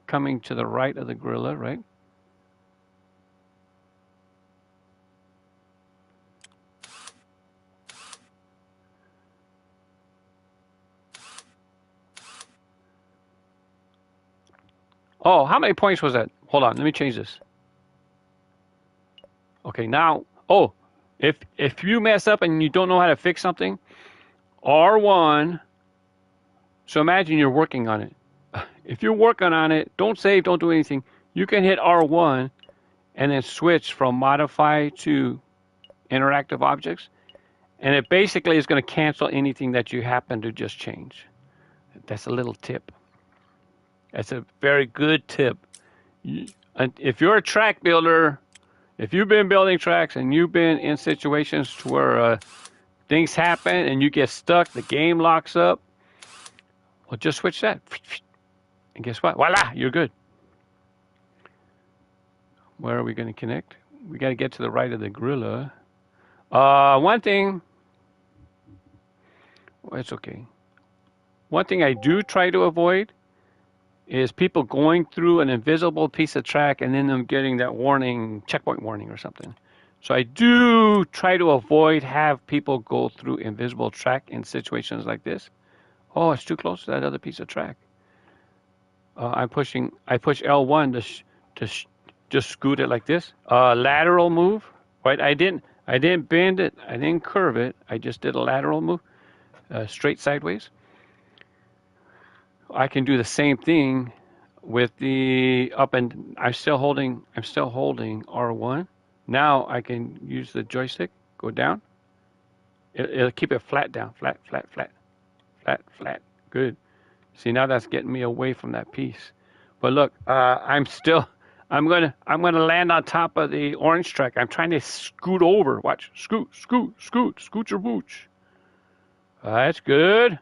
coming to the right of the gorilla, right? Oh, how many points was that? Hold on, let me change this. Okay, now, oh, if you mess up and you don't know how to fix something, R1, so imagine you're working on it. If you're working on it, don't save, don't do anything. You can hit R1 and then switch from modify to interactive objects. And it basically is going to cancel anything that you happen to just change. That's a little tip. That's a very good tip. And if you're a track builder, if you've been building tracks and you've been in situations where things happen and you get stuck, the game locks up, well, just switch that. And guess what? Voila, you're good. Where are we going to connect? We got to get to the right of the gorilla. One thing, well, it's okay. One thing I do try to avoid is people going through an invisible piece of track and then them getting that warning, checkpoint warning or something. So I do try to avoid have people go through invisible track in situations like this. Oh, it's too close to that other piece of track. I push L1 to just scoot it like this. Lateral move, right? I didn't bend it. I didn't curve it. I just did a lateral move, straight sideways. I can do the same thing with the up and I'm still holding R1. Now I can use the joystick, go down. It'll keep it flat down, flat. Good. See, now that's getting me away from that piece. But look, I'm gonna land on top of the orange track. I'm trying to scoot over. Watch, scoot your booch. That's good.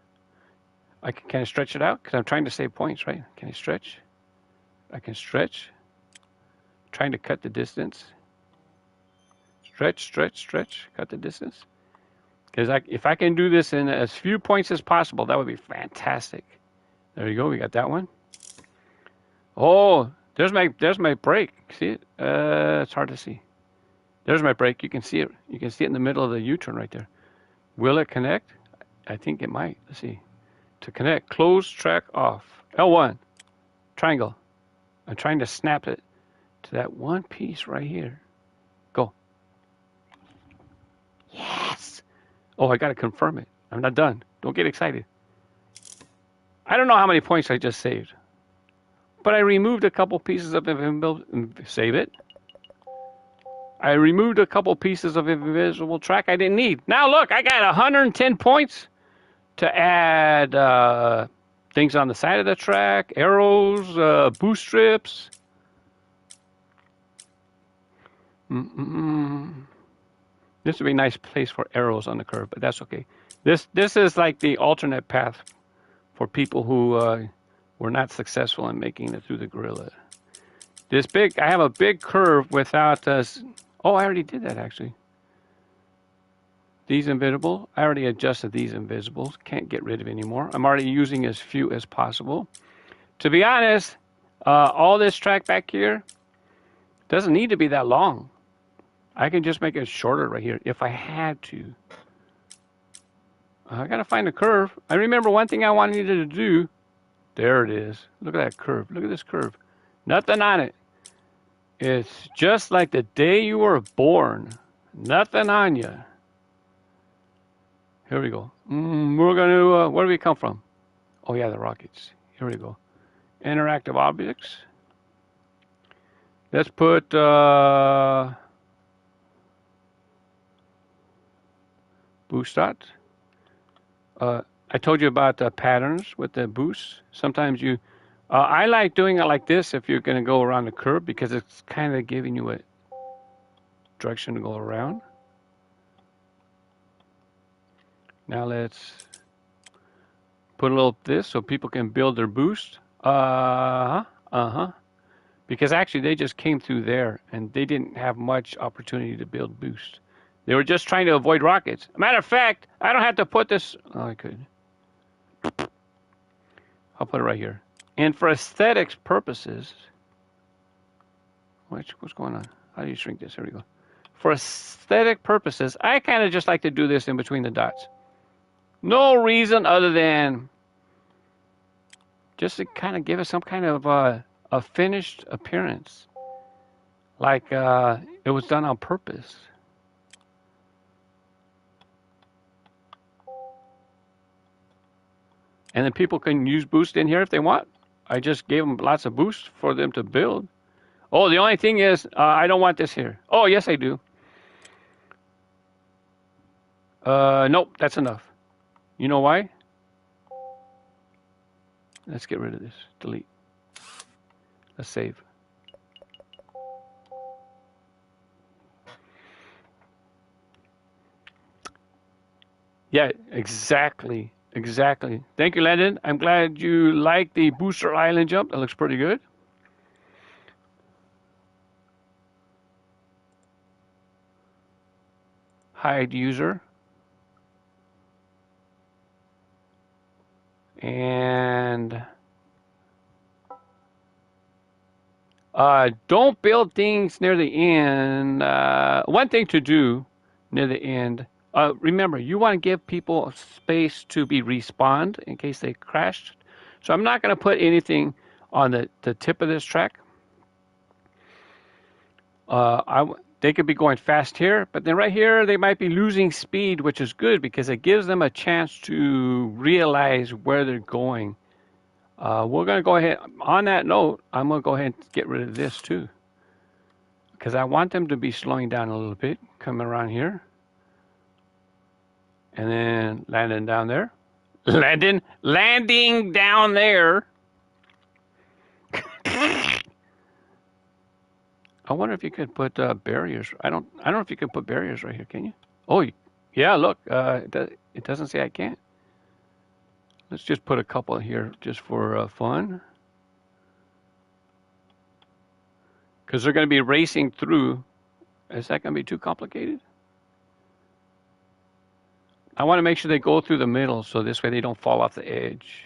Can I stretch it out? Because I'm trying to save points, right? Can I stretch? I can stretch. Trying to cut the distance. Stretch, cut the distance. Because if I can do this in as few points as possible, that would be fantastic. There you go, we got that one. Oh, there's my brake. See it? It's hard to see. There's my brake. You can see it. You can see it in the middle of the U-turn right there. Will it connect? I think it might. Let's see. To connect, close track off. L1, triangle. I'm trying to snap it to that one piece right here. Go. Yes. Oh, I got to confirm it. I'm not done. Don't get excited. I don't know how many points I just saved, but I removed a couple pieces of invisible. Save it. I removed a couple pieces of invisible track I didn't need. Now look, I got 110 points to add things on the side of the track, arrows, boost strips. This would be a nice place for arrows on the curve, but that's okay. This is like the alternate path for people who were not successful in making it through the gorilla. I have a big curve without us. Oh, I already did that actually. These invisible, I already adjusted these invisibles. Can't get rid of anymore. I'm already using as few as possible. To be honest, all this track back here doesn't need to be that long. I can just make it shorter right here if I had to. I gotta find a curve. I remember one thing I wanted you to do. There it is. Look at that curve. Look at this curve. Nothing on it. It's just like the day you were born. Nothing on you. Here we go. We're going to, where do we come from? Oh yeah, the rockets. Here we go. Interactive objects. Let's put, boost dot. I told you about the patterns with the boost. Sometimes I like doing it like this if you're going to go around the curve because it's kind of giving you a direction to go around. Now let's put a little this so people can build their boost. Because actually they just came through there and they didn't have much opportunity to build boost. They were just trying to avoid rockets. Matter of fact, I don't have to put this. Oh, I could. I'll put it right here. And for aesthetics purposes, what's going on? How do you shrink this? Here we go. For aesthetic purposes, I kind of just like to do this in between the dots. No reason other than just to kind of give it some kind of a finished appearance. Like it was done on purpose. And then people can use boost in here if they want. I just gave them lots of boost for them to build. Oh, the only thing is I don't want this here. Oh, yes, I do. Nope, that's enough. You know why? Let's get rid of this. Delete. Let's save. Yeah, exactly. Exactly. Thank you, Landon. I'm glad you like the booster island jump. That looks pretty good. Hide user. And don't build things near the end. One thing to do near the end. Remember, you want to give people space to be respawned in case they crashed. So I'm not going to put anything on the tip of this track. They could be going fast here, but then right here they might be losing speed, which is good because it gives them a chance to realize where they're going. We're going to go ahead. On that note, I'm going to go ahead and get rid of this too, because I want them to be slowing down a little bit, coming around here, and then landing down there. Landing down there. I wonder if you could put barriers. I don't know if you can put barriers right here. Can you? Oh, yeah. Look, it doesn't say I can't. Let's just put a couple here just for fun, because they're going to be racing through. Is that going to be too complicated? I want to make sure they go through the middle, so this way they don't fall off the edge.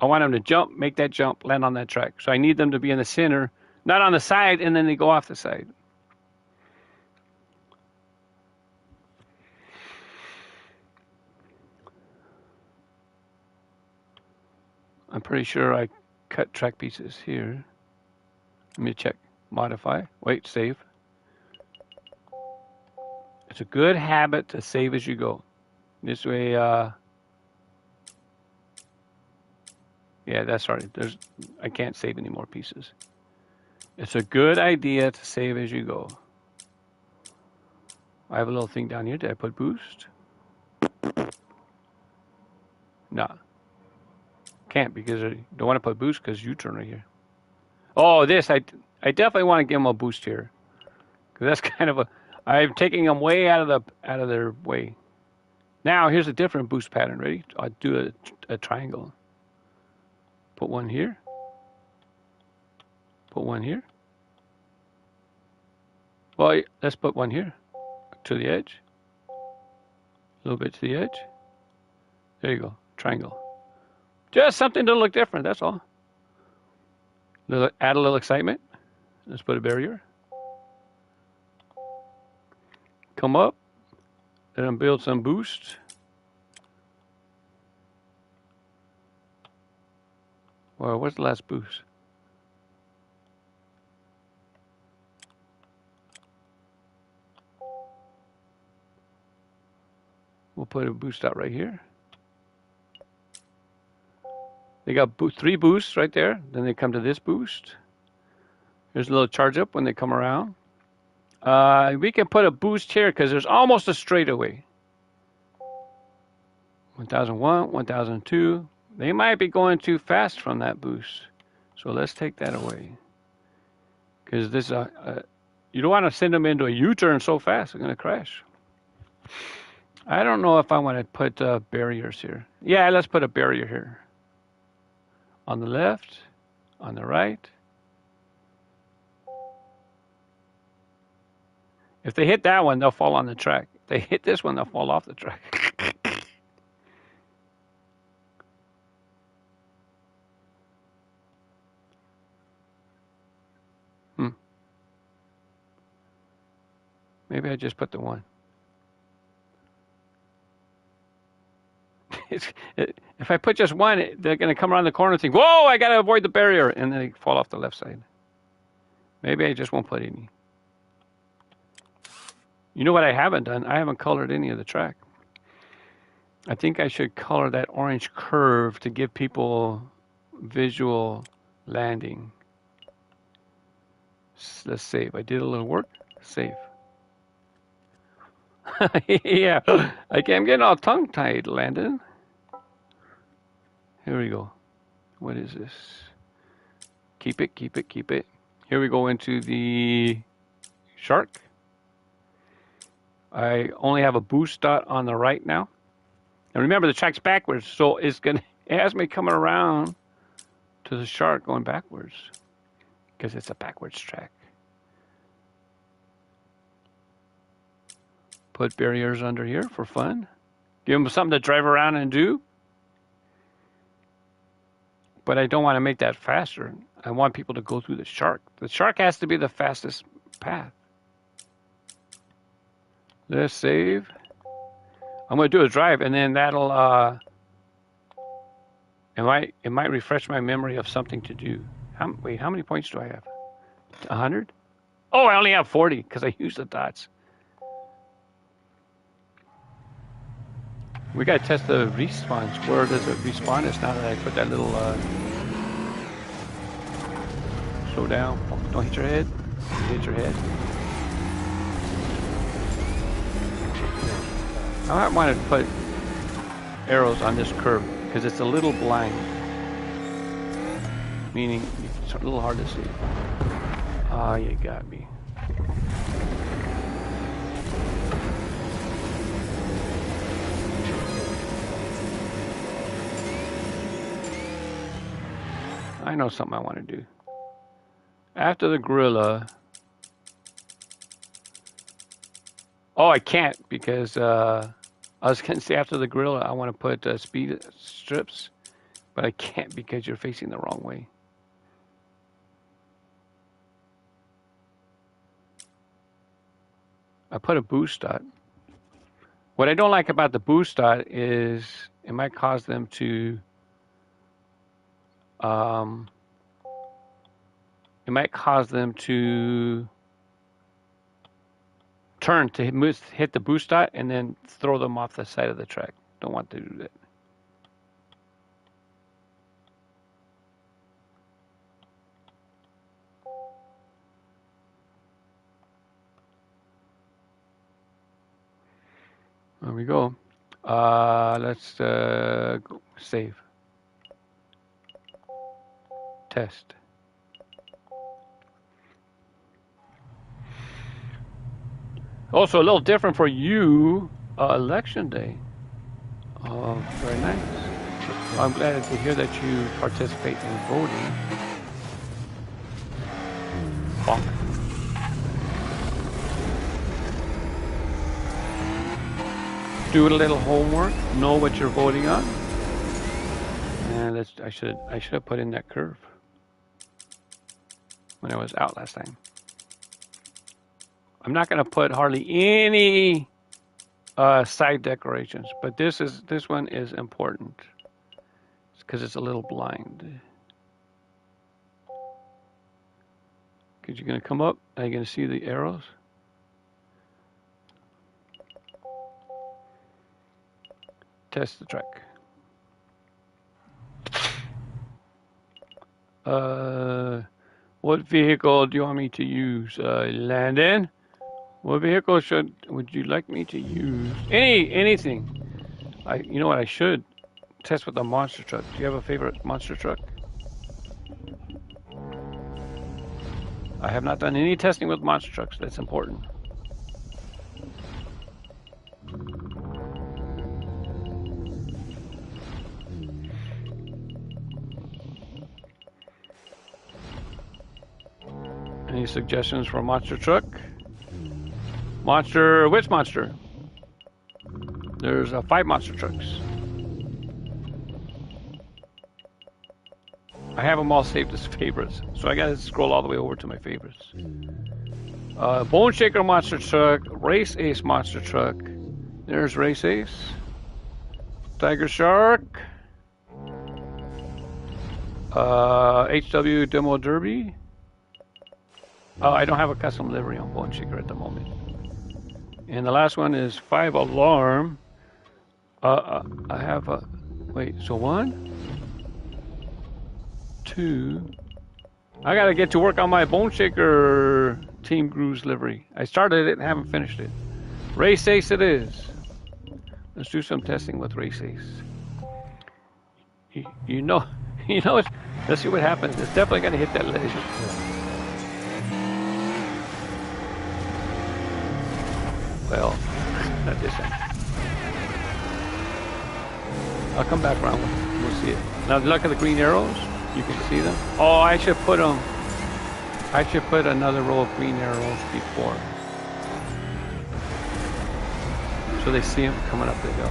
I want them to jump, make that jump, land on that track. So I need them to be in the center, not on the side, and then they go off the side. I'm pretty sure I cut track pieces here. Let me check. Modify. Wait, save. It's a good habit to save as you go. This way, yeah, that's right. I can't save any more pieces. It's a good idea to save as you go. I have a little thing down here. Did I put boost? No. Can't because I don't want to put boost because U-turn right here. Oh, this, I definitely want to give them a boost here. Because that's kind of I'm taking them way out of their way. Now, here's a different boost pattern. Ready? I'll do a triangle. Put one here. Put one here. Well, let's put one here. To the edge. A little bit to the edge. There you go. Triangle. Just something to look different, that's all. Add a little excitement. Let's put a barrier. Come up. Let them build some boost. Well, what's the last boost? We'll put a boost out right here. They got 3 boosts right there. Then they come to this boost. There's a little charge up when they come around. We can put a boost here because there's almost a straightaway. 1001, 1002. They might be going too fast from that boost. So let's take that away. Because this, you don't want to send them into a U-turn so fast, they're going to crash. I don't know if I want to put barriers here. Yeah, let's put a barrier here. On the left, on the right. If they hit that one, they'll fall on the track. If they hit this one, they'll fall off the track. Maybe I just put the one. If I put just one, they're going to come around the corner and think, whoa, I got to avoid the barrier. And then they fall off the left side. Maybe I just won't put any. You know what I haven't done? I haven't colored any of the track. I think I should color that orange curve to give people visual landing. Let's save. I did a little work. Save. Yeah, I'm getting all tongue-tied, Landon. Here we go. What is this? Keep it, keep it, keep it. Here we go into the shark. I only have a boost dot on the right now. And remember, the track's backwards, so it has me coming around to the shark going backwards because it's a backwards track. Put barriers under here for fun. Give them something to drive around and do. But I don't want to make that faster. I want people to go through the shark. The shark has to be the fastest path. Let's save. I'm going to do a drive, and then that'll it might refresh my memory of something to do. Wait, how many points do I have? 100? Oh, I only have 40 because I used the dots. We got to test the respawns. Where does it respawn us now that I put that little slow down. Don't hit your head. Hit your head. I might want to put arrows on this curve because it's a little blind. Meaning it's a little hard to see. Ah, you got me. I know something I want to do. After the gorilla. Oh, I can't because I was going to say after the gorilla I want to put speed strips, but I can't because you're facing the wrong way. I put a boost dot. What I don't like about the boost dot is it might cause them to turn to hit the boost dot and then throw them off the side of the track. Don't want to do that. There we go. Let's go save. Test. Also, a little different for you, election day. Oh, very nice. I'm glad to hear that you participate in voting. Bonk. Do a little homework. Know what you're voting on. And I should have put in that curve when I was out last time. I'm not going to put hardly any side decorations, but this one is important because it's a little blind. Because you're going to come up and you're going to see the arrows. Test the track. What vehicle do you want me to use? Landon? What vehicle would you like me to use? Anything. You know what? I should test with the monster truck. Do you have a favorite monster truck? I have not done any testing with monster trucks. That's important. Any suggestions for a monster truck? Monster, which monster? There's 5 monster trucks. I have them all saved as favorites, so I gotta scroll all the way over to my favorites. Bone Shaker monster truck, Race Ace monster truck. There's Race Ace. Tiger Shark. HW Demo Derby. I don't have a custom livery on Bone Shaker at the moment. And the last one is 5 Alarm. I have a... Wait, so 1, 2... I gotta get to work on my Bone Shaker Team Grooves livery. I started it and haven't finished it. Race Ace it is. Let's do some testing with Race Ace. You know You know, let's see what happens. It's definitely going to hit that ledge. Well, not this end. I'll come back around. We'll see it. Now look at the green arrows. You can see them. Oh, I should put them. I should put another row of green arrows before, so they see them coming up the hill.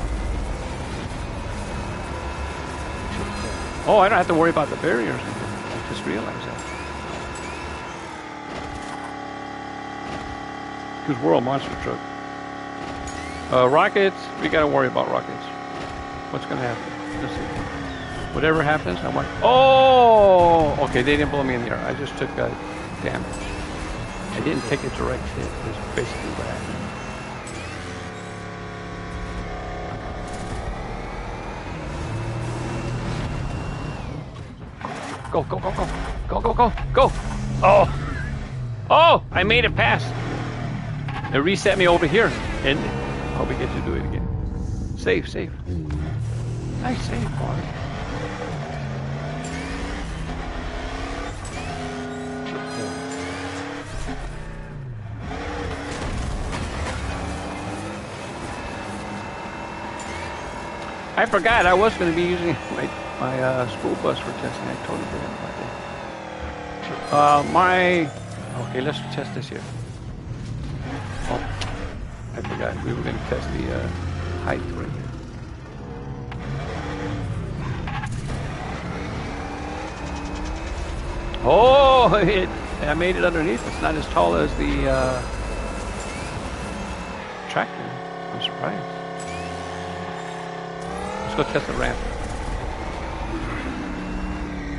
Oh, I don't have to worry about the barriers. I just realized that. Because we're a monster truck. Rockets, we gotta worry about rockets. What's gonna happen? Let's see. Whatever happens, I want. Oh, okay, they didn't blow me in the air. I just took damage. I didn't take a direct hit. Is basically what happened. Go, go, go, go. Go, go, go, go. Oh. Oh, I made it past. It reset me over here. And I hope we get to do it again. Save, save. Nice save, boy. I forgot I was going to be using my school bus for testing. I totally forgot about that. Okay, let's test this here. Oh, I forgot. We were going to test the height right here. Oh, I made it underneath. It's not as tall as the tractor. I'm surprised. Let's go test the ramp.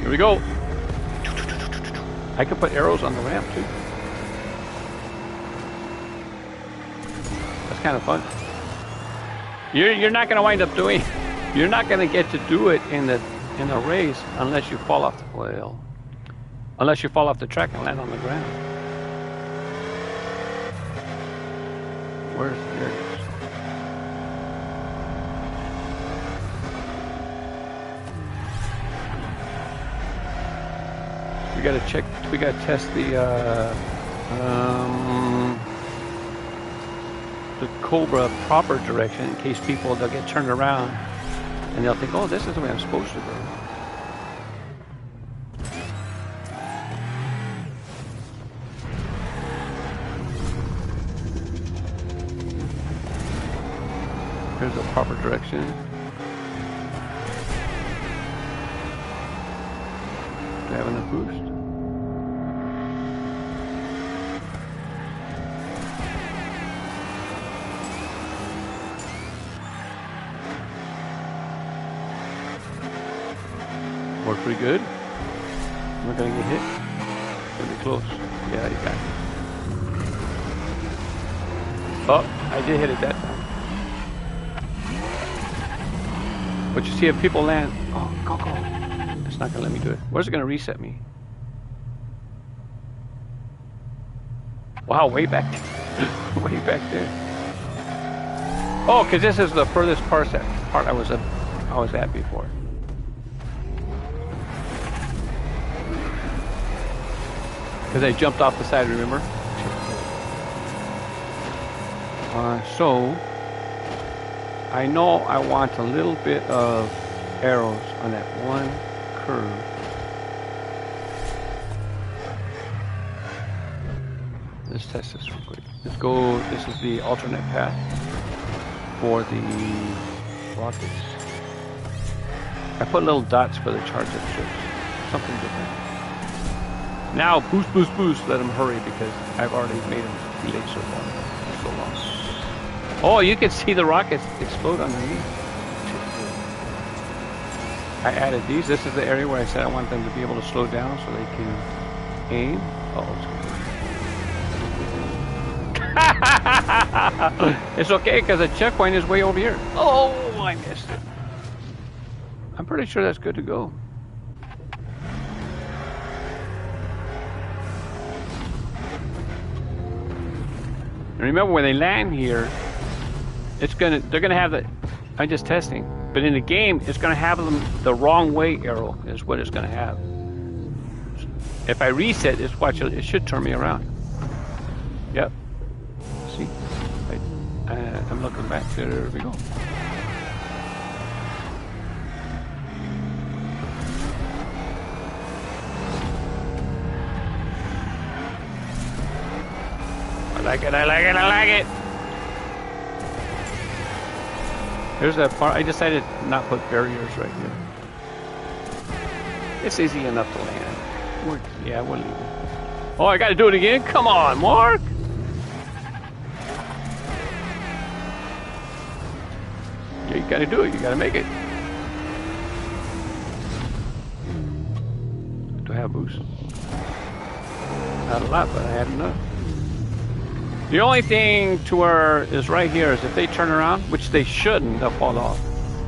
Here we go. I could put arrows on the ramp too. That's kind of fun. You're not going to wind up doing. You're not going to get to do it in the race unless you fall off. Well, unless you fall off the track and land on the ground. There it is. We gotta check. We gotta test the Cobra proper direction in case they'll get turned around and they'll think, oh, this is the way I'm supposed to go. Here's the proper direction. Do I have enough boost? Worked pretty good. I'm not gonna get hit. It's gonna be close. Yeah, you got it. Oh, I did hit it that time. But you see if people land, oh, go, go. It's not gonna let me do it. Where's it gonna reset me? Wow, way back there. Way back there. Oh, because this is the furthest part I was at before. Because I jumped off the side, remember? So I know I want a little bit of arrows on that one curve. Let's test this real quick. Let's go. This is the alternate path for the rockets. I put little dots for the charge up ships. Something different. Now boost, boost, boost. Let them hurry because I've already made them be late so long. Oh, you can see the rockets explode underneath. I added these. This is the area where I said I want them to be able to slow down so they can aim. It's okay because the checkpoint is way over here. Oh, I missed it. I'm pretty sure that's good to go. And remember, when they land here, they're gonna have the. I'm just testing. But in the game, it's going to have them the wrong way arrow is what it's going to have. If I reset this, watch it should turn me around. Yep. See? I'm looking back. There we go. I like it, I like it, I like it! Here's that part. I decided not to put barriers right here. It's easy enough to land. We're leaving. Oh, I gotta do it again? Come on, Mark! Yeah, you gotta do it. You gotta make it. Do I have boost? Not a lot, but I had enough. The only thing to where is right here is if they turn around, which they shouldn't, they'll fall off.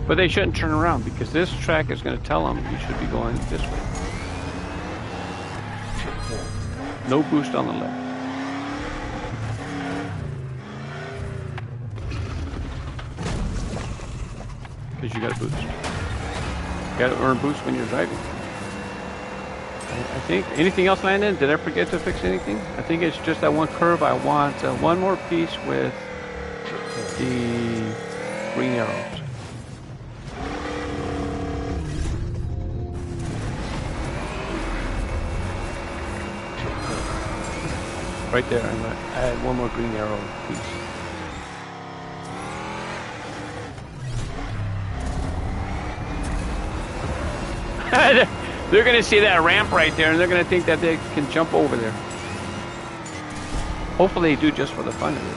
But they shouldn't turn around because this track is going to tell them you should be going this way. No boost on the left. Because you got to boost. You got to earn boost when you're driving. I think. Anything else, Landon? Did I forget to fix anything? I think it's just that one curve. I want one more piece with the green arrows. Right there. I'm going to add one more green arrow piece. They're going to see that ramp right there, and they're going to think that they can jump over there. Hopefully they do just for the fun of it.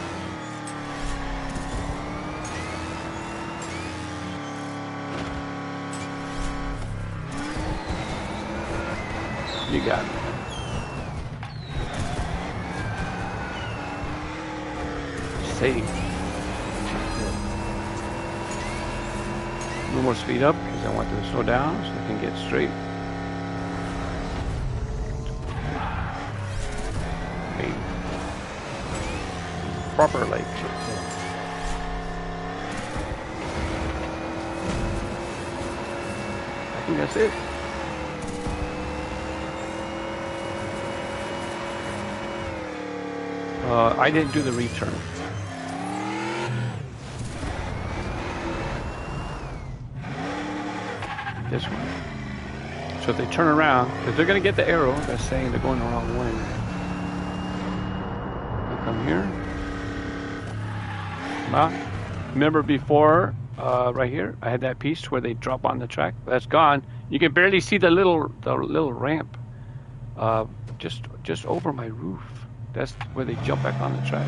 You got it. Save. A little more speed up because I want to slow down so I can get straight. Proper lake. I think that's it. I didn't do the return. This one. So if they turn around, because they're going to get the arrow that's saying they're going the wrong way. They'll come here. Remember before, right here, I had that piece where they drop on the track. That's gone. You can barely see the little ramp, just over my roof. That's where they jump back on the track.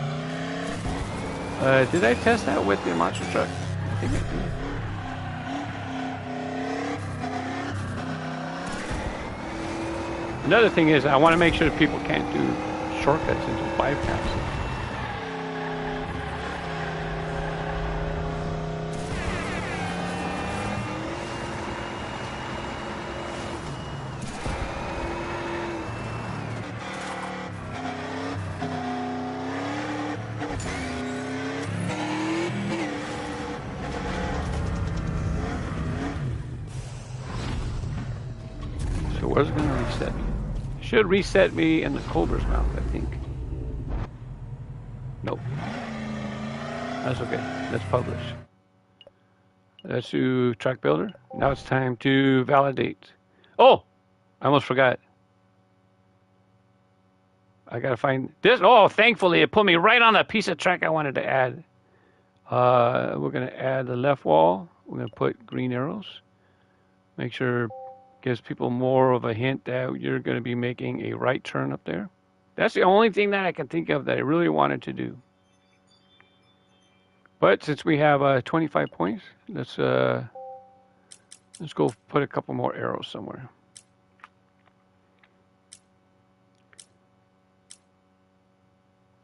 Did I test that with the monster truck? I think I did. Another thing is I want to make sure that people can't do shortcuts and just bypass it. Where's it going to reset me? Should reset me in the Cobra's mouth, I think. Nope. That's okay. Let's publish. Let's do track builder. Now it's time to validate. Oh! I almost forgot. I gotta find this. Oh, thankfully it put me right on that piece of track I wanted to add. We're gonna add the left wall. We're gonna put green arrows. Make sure gives people more of a hint that you're going to be making a right turn up there. That's the only thing that I can think of that I really wanted to do. But since we have 25 points, let's go put a couple more arrows somewhere.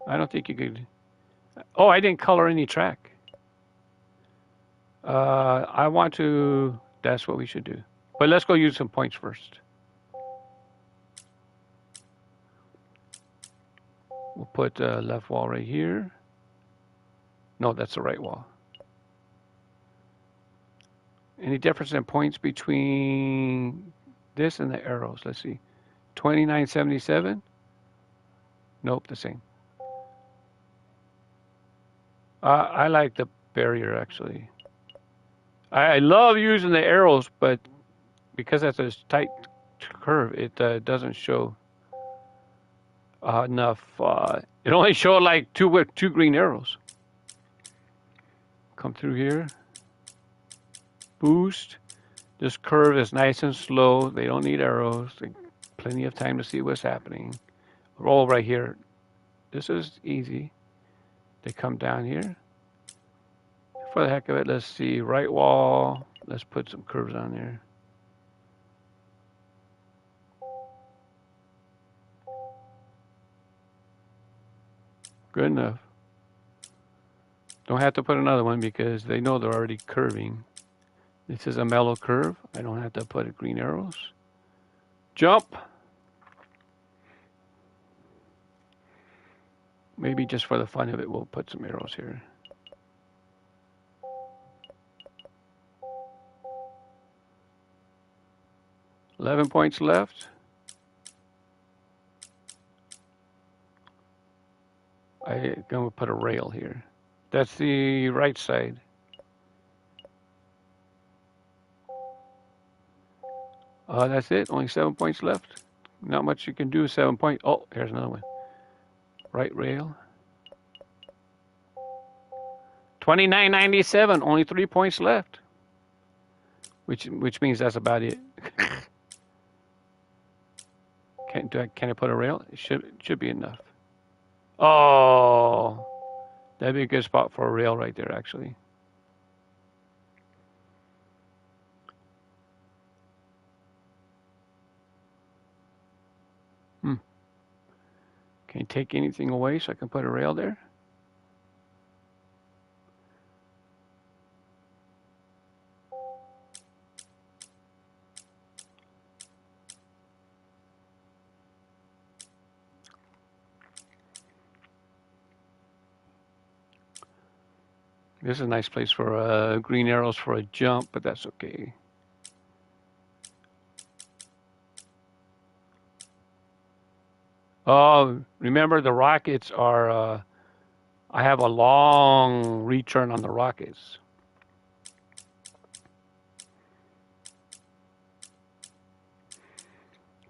I don't think you could. Oh, I didn't color any track. I want to. That's what we should do. But let's go use some points first. We'll put left wall right here. No, that's the right wall. Any difference in points between this and the arrows? Let's see. 2977? Nope, the same. I like the barrier actually. I love using the arrows, but because that's a tight curve, it doesn't show enough. It only showed like two green arrows. Come through here. Boost. This curve is nice and slow. They don't need arrows. Plenty of time to see what's happening. Roll right here. This is easy. They come down here. For the heck of it, let's see. Right wall. Let's put some curves on there. Good enough. Don't have to put another one because they know they're already curving. This is a mellow curve. I don't have to put green arrows. Jump. Maybe just for the fun of it, we'll put some arrows here. $11 points left. I'm going to put a rail here. That's the right side. That's it. Only 7 points left. Not much you can do. 7 points. Oh, here's another one. Right rail. 29.97. Only 3 points left. Which means that's about it. Can I put a rail? It should be enough. Oh, that'd be a good spot for a rail right there, actually. Can you take anything away so I can put a rail there? This is a nice place for green arrows for a jump, but that's okay. Oh, remember the rockets are, I have a long return on the rockets.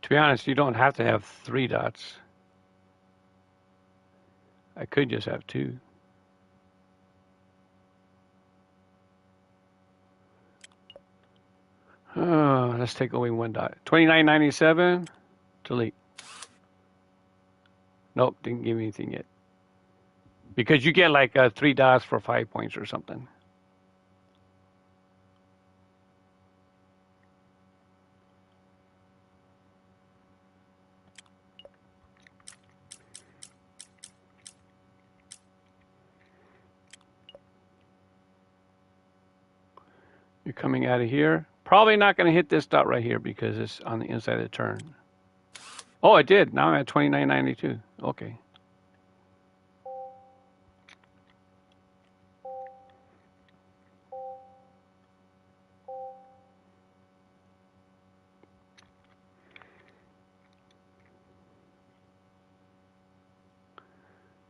To be honest, you don't have to have 3 dots. I could just have 2. Oh, let's take away 1 dot. 29.97, delete. Nope, didn't give me anything yet. Because you get like 3 dots for 5 points or something. You're coming out of here. Probably not going to hit this dot right here because it's on the inside of the turn. Oh, I did. Now I'm at 29.92. Okay.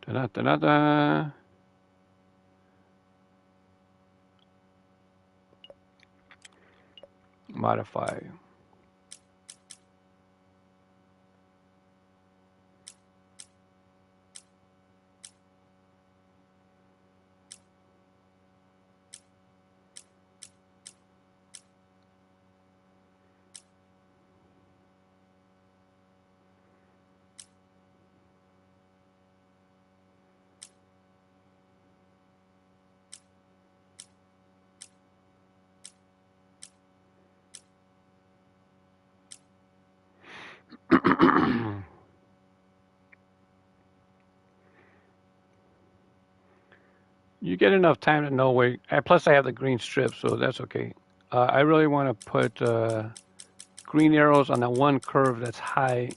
Da-da-da-da-da. Modify. You get enough time to know where. Plus, I have the green strip, so that's okay. I really want to put green arrows on that one curve that's high.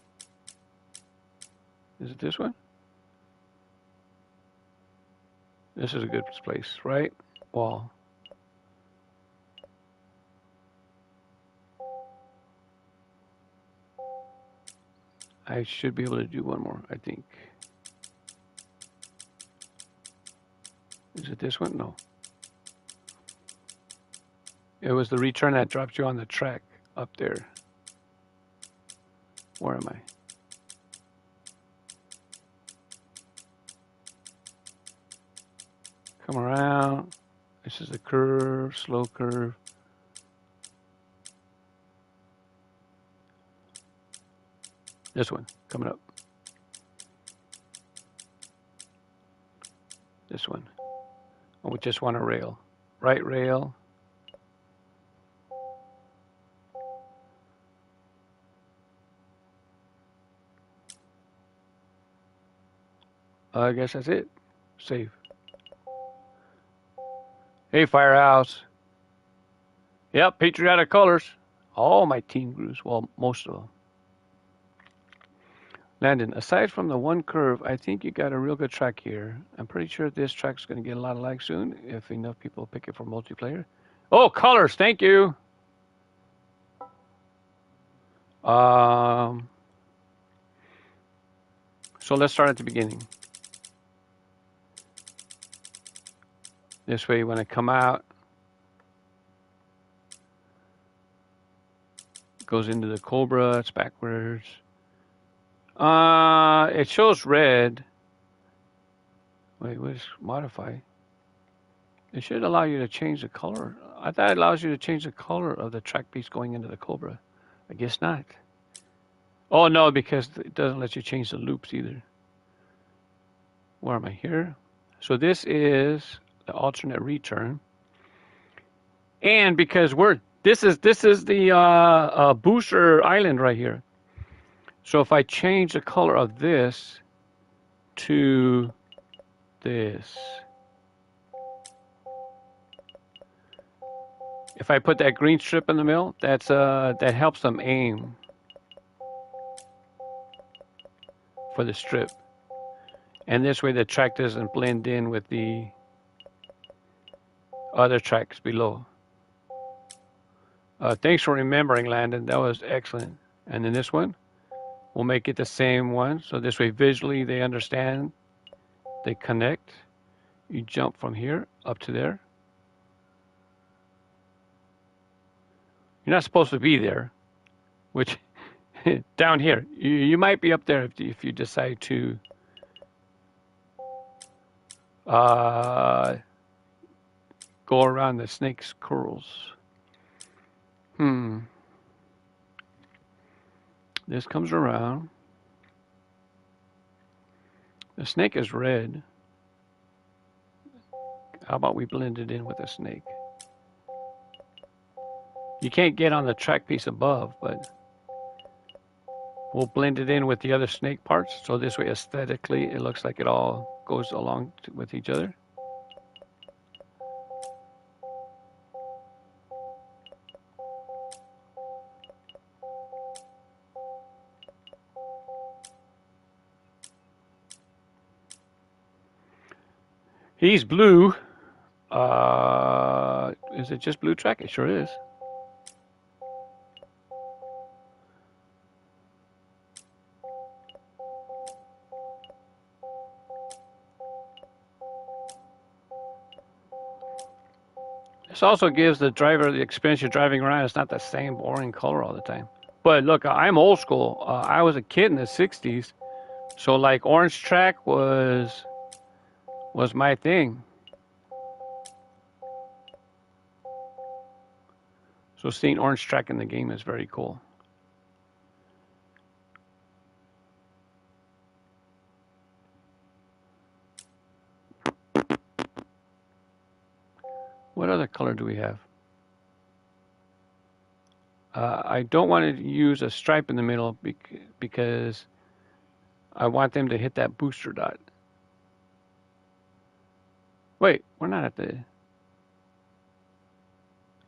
Is it this one? This is a good place, right? Wall. I should be able to do one more, I think. Is it this one? No. It was the return that drops you on the track up there. Where am I? Come around. This is a curve, slow curve. This one coming up. This one. Oh, we just want a rail. Right rail. I guess that's it. Save. Hey, Firehouse. Yep, patriotic colors. All my team groups. Well, most of them. Landon, aside from the one curve, I think you got a real good track here. I'm pretty sure this track's going to get a lot of likes soon if enough people pick it for multiplayer. Oh, colors. Thank you. So let's start at the beginning. This way, when I come out, it goes into the Cobra. It's backwards. It shows red. Wait, what is modify? It should allow you to change the color. I thought it allows you to change the color of the track piece going into the Cobra. I guess not. Oh, no, because it doesn't let you change the loops either. Where am I? Here? So this is the alternate return. And because this is the booster island right here. So if I change the color of this to this, if I put that green strip in the middle, that helps them aim for the strip. And this way the track doesn't blend in with the other tracks below. Thanks for remembering, Landon. That was excellent. And then this one, we'll make it the same one. So this way visually they understand, they connect. You jump from here up to there. You're not supposed to be there, which down here. You might be up there if you decide to go around the snake's curls. This comes around. The snake is red. How about we blend it in with the snake? You can't get on the track piece above, but we'll blend it in with the other snake parts. So this way aesthetically it looks like it all goes along with each other. He's blue. Is it just blue track? It sure is. This also gives the driver the experience you're driving around. It's not the same boring color all the time. But look, I'm old school. I was a kid in the 60s. So like orange track was my thing. So seeing orange track in the game is very cool. What other color do we have? I don't want to use a stripe in the middle because I want them to hit that booster dot. Wait, we're not at the...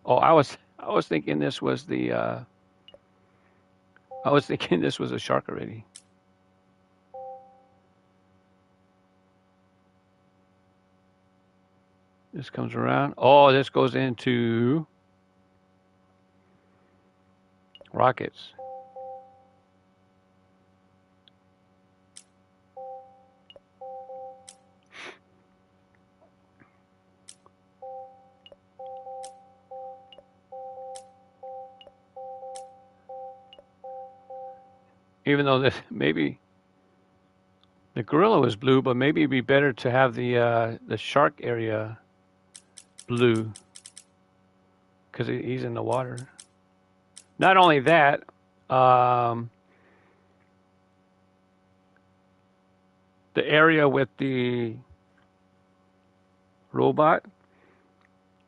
Oh, I was thinking this was the... I was thinking this was a shark already. This comes around. Oh, this goes into rockets. Even though this maybe the gorilla was blue, but maybe it'd be better to have the shark area blue because he's in the water. Not only that, the area with the robot,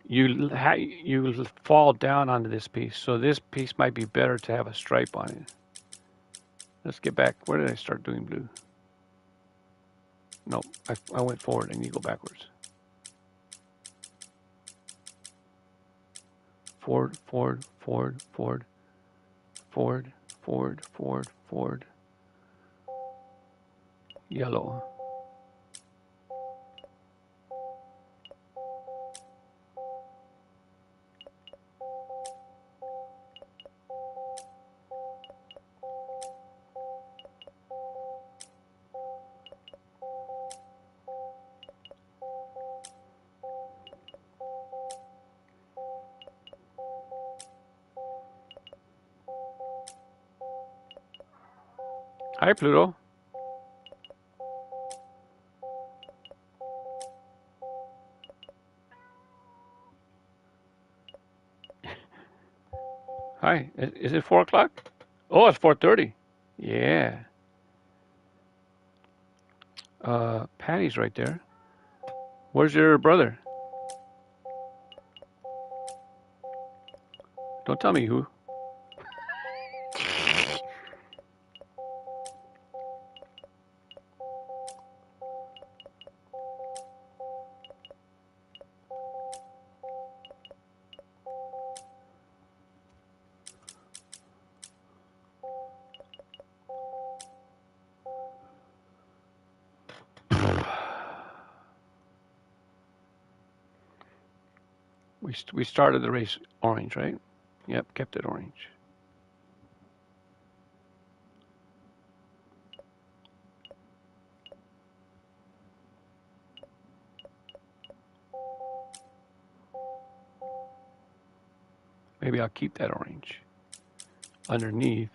you fall down onto this piece. So this piece might be better to have a stripe on it. Let's get back. Where did I start doing blue? No, I went forward and you go backwards. Forward, forward, forward, forward, forward, forward, forward, forward. Yellow. Hi, Pluto. Hi. Is it 4 o'clock? Oh, it's 4:30. Yeah. Patty's right there. Where's your brother? Don't tell me who. We started the race orange, right? Yep, kept it orange. Maybe I'll keep that orange underneath.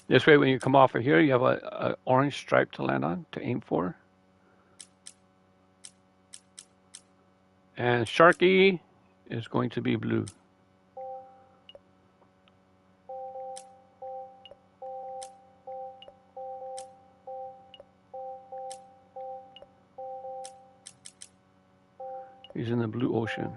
This way, when you come off of here, you have a orange stripe to land on, to aim for. And Sharky is going to be blue. He's in the blue ocean.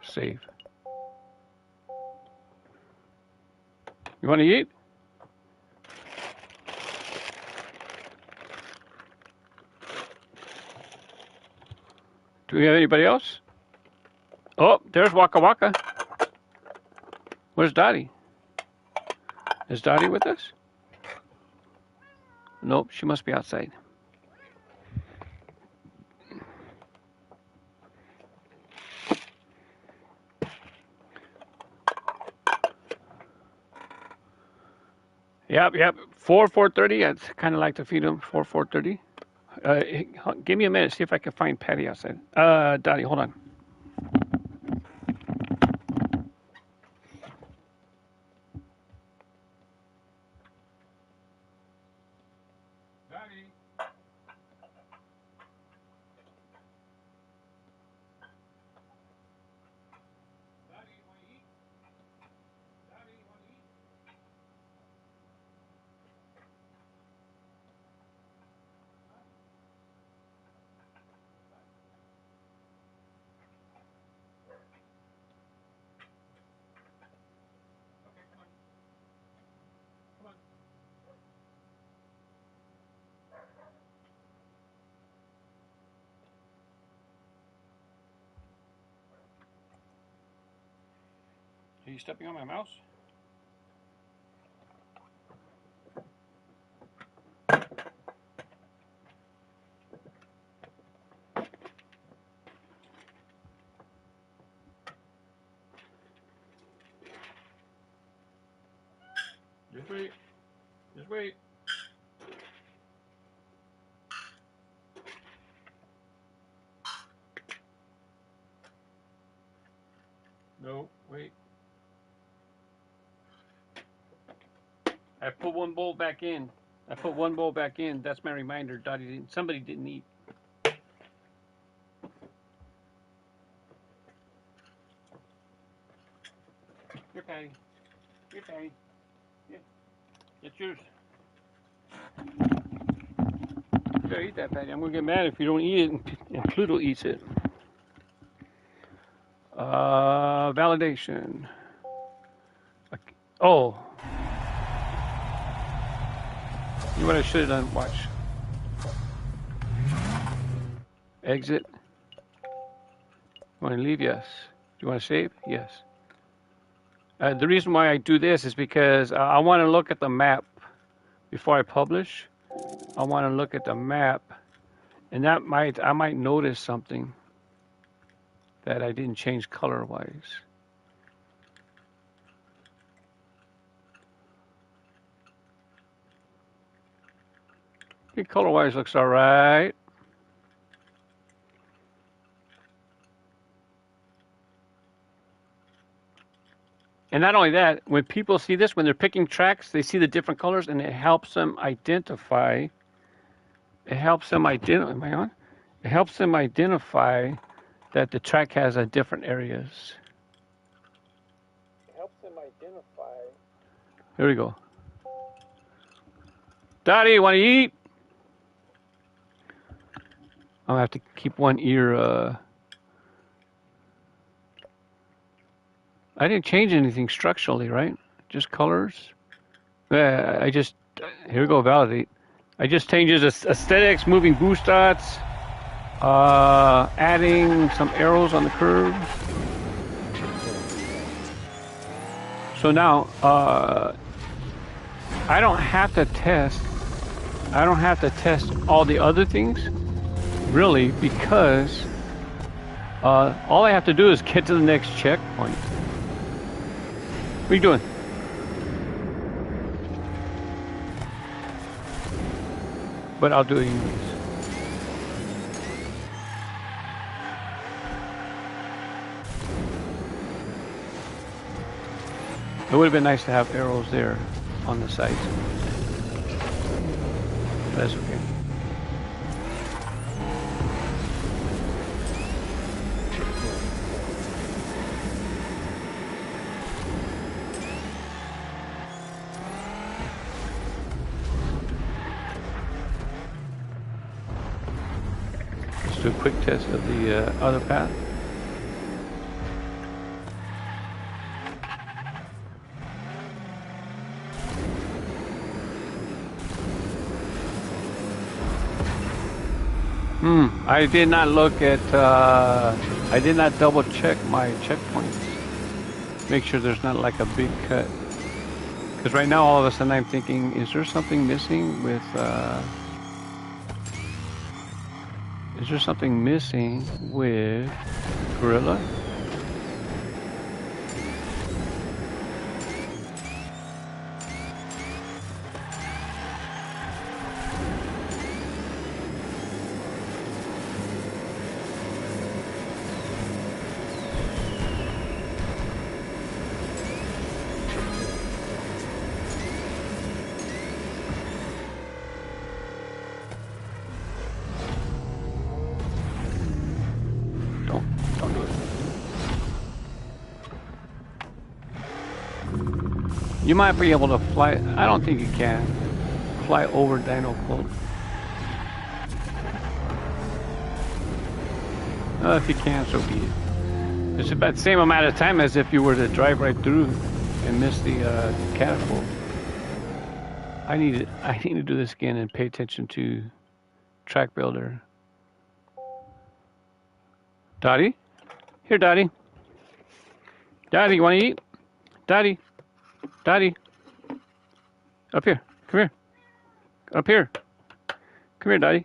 Save. You want to eat? Do we have anybody else? Oh, there's Wacko Wacko. Where's Dottie? Is Dottie with us? Nope, she must be outside. Yep. 4:30. I'd kind of like to feed him 4:30. Give me a minute, see if I can find Patty outside. Dottie, hold on. you stepping on my mouse? Just wait. Just wait. No, wait. I put one bowl back in. I put one bowl back in. That's my reminder. Dottie didn't. Somebody didn't eat. Here, Patty. Here, Patty. Yeah. It's yours. You gotta eat that, Patty. I'm gonna get mad if you don't eat it and Pluto eats it. Validation. Oh. You know what I should have done? Watch. Exit. You want to leave? Yes. Do you want to save? Yes. The reason why I do this is because I want to look at the map before I publish. I want to look at the map, and I might notice something that I didn't change color-wise. I think color-wise looks all right. And not only that, when people see this, when they're picking tracks, they see the different colors, and it helps them identify. It helps them identify. Am I on? It helps them identify that the track has a different areas. It helps them identify. Here we go. Dottie, you want to eat? I'll have to keep one ear. I didn't change anything structurally, right? Just colors. Here we go, validate. I just changes aesthetics, moving boost dots, adding some arrows on the curve. So now, I don't have to test all the other things, really, because all I have to do is get to the next checkpoint. What are you doing? But I'll do it anyways. It would have been nice to have arrows there on the sides. That's okay. Let's do a quick test of the other path. I did not look at, I did not double check my checkpoints. Make sure there's not like a big cut. Because right now all of a sudden I'm thinking, is there something missing with, Gorilla? You might be able to fly. I don't think you can fly over Dino Cult. If you can, so be it. It's about the same amount of time as if you were to drive right through and miss the catapult. I need to do this again and pay attention to track builder. Dottie, here, Dottie. Dottie, you want to eat? Daddy. Daddy. Up here. Come here. Up here. Come here, Daddy.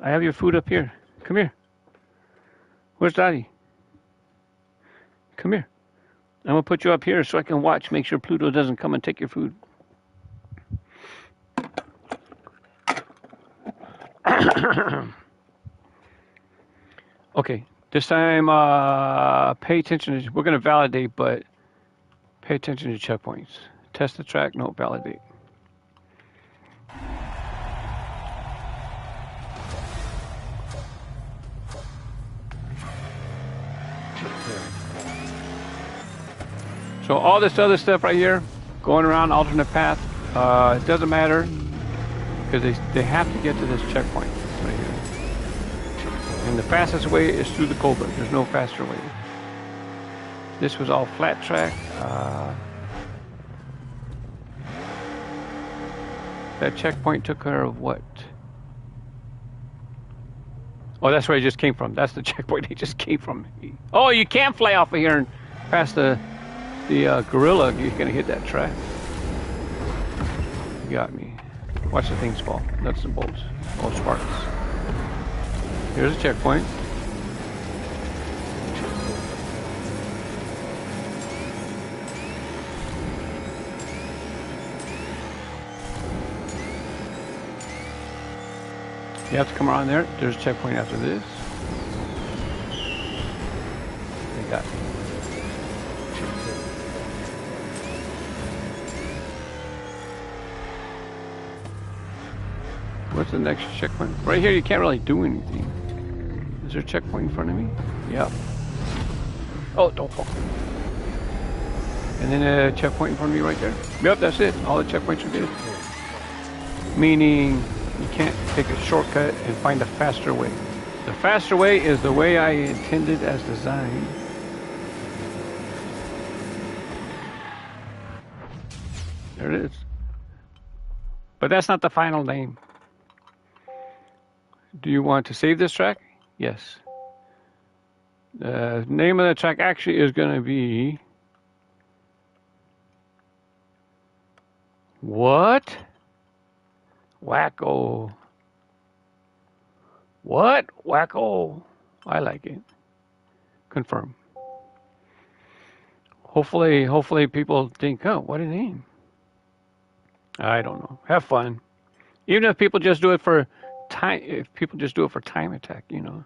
I have your food up here. Come here. Where's Daddy? Come here. I'm going to put you up here so I can watch, make sure Pluto doesn't come and take your food. Okay, this time pay attention. We're going to validate, but pay attention to checkpoints. Test the track, no, validate. So all this other stuff right here, going around alternate path, it doesn't matter because they have to get to this checkpoint right here. And the fastest way is through the Cobra. There's no faster way. This was all flat track. That checkpoint took care of what? Oh, that's where I just came from. That's the checkpoint he just came from. Oh, you can't fly off of here and pass the gorilla. You're gonna hit that track. You got me. Watch the things fall. Nuts and bolts. Oh, sparks. Here's a checkpoint. You have to come around there. There's a checkpoint after this. They got it. What's the next checkpoint? Right here, you can't really do anything. Is there a checkpoint in front of me? Yep. Oh, don't fall. And then a checkpoint in front of me right there. Yep, that's it. All the checkpoints are good. Meaning you can't take a shortcut and find a faster way. The faster way is the way I intended as designed. There it is. But that's not the final name. Do you want to save this track? Yes. The name of the track actually is going to be... What? Wacko. What? Wacko. I like it. Confirm. Hopefully people think, oh, what a name. I don't know. Have fun. Even if people just do it for time, if people just do it for time attack, you know.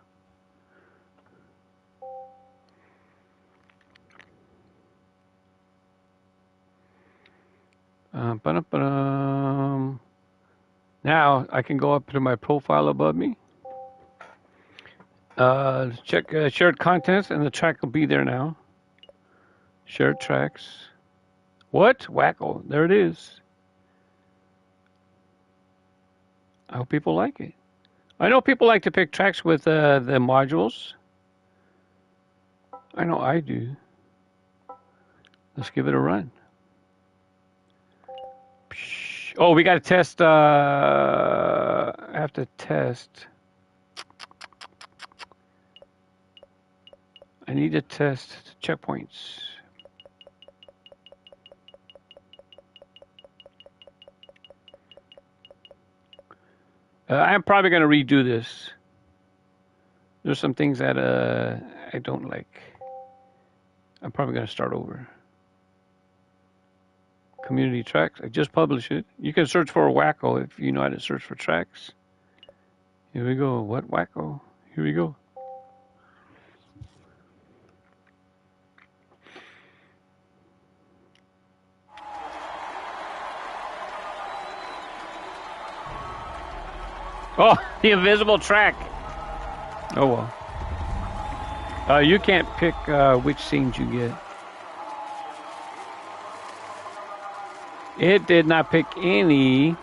Now I can go up to my profile above me. Check shared contents, and the track will be there now. Shared tracks. What? Wacko. There it is. I hope people like it. I know people like to pick tracks with the modules. I know I do. Let's give it a run. Oh, we got to test. I have to test. I need to test checkpoints. I'm probably going to redo this. There's some things that I don't like. I'm probably going to start over. Community tracks. I just published it. You can search for Wacko if you know how to search for tracks. Here we go. What Wacko? Here we go. Oh, the invisible track. Oh well. You can't pick which scenes you get. It did not pick any.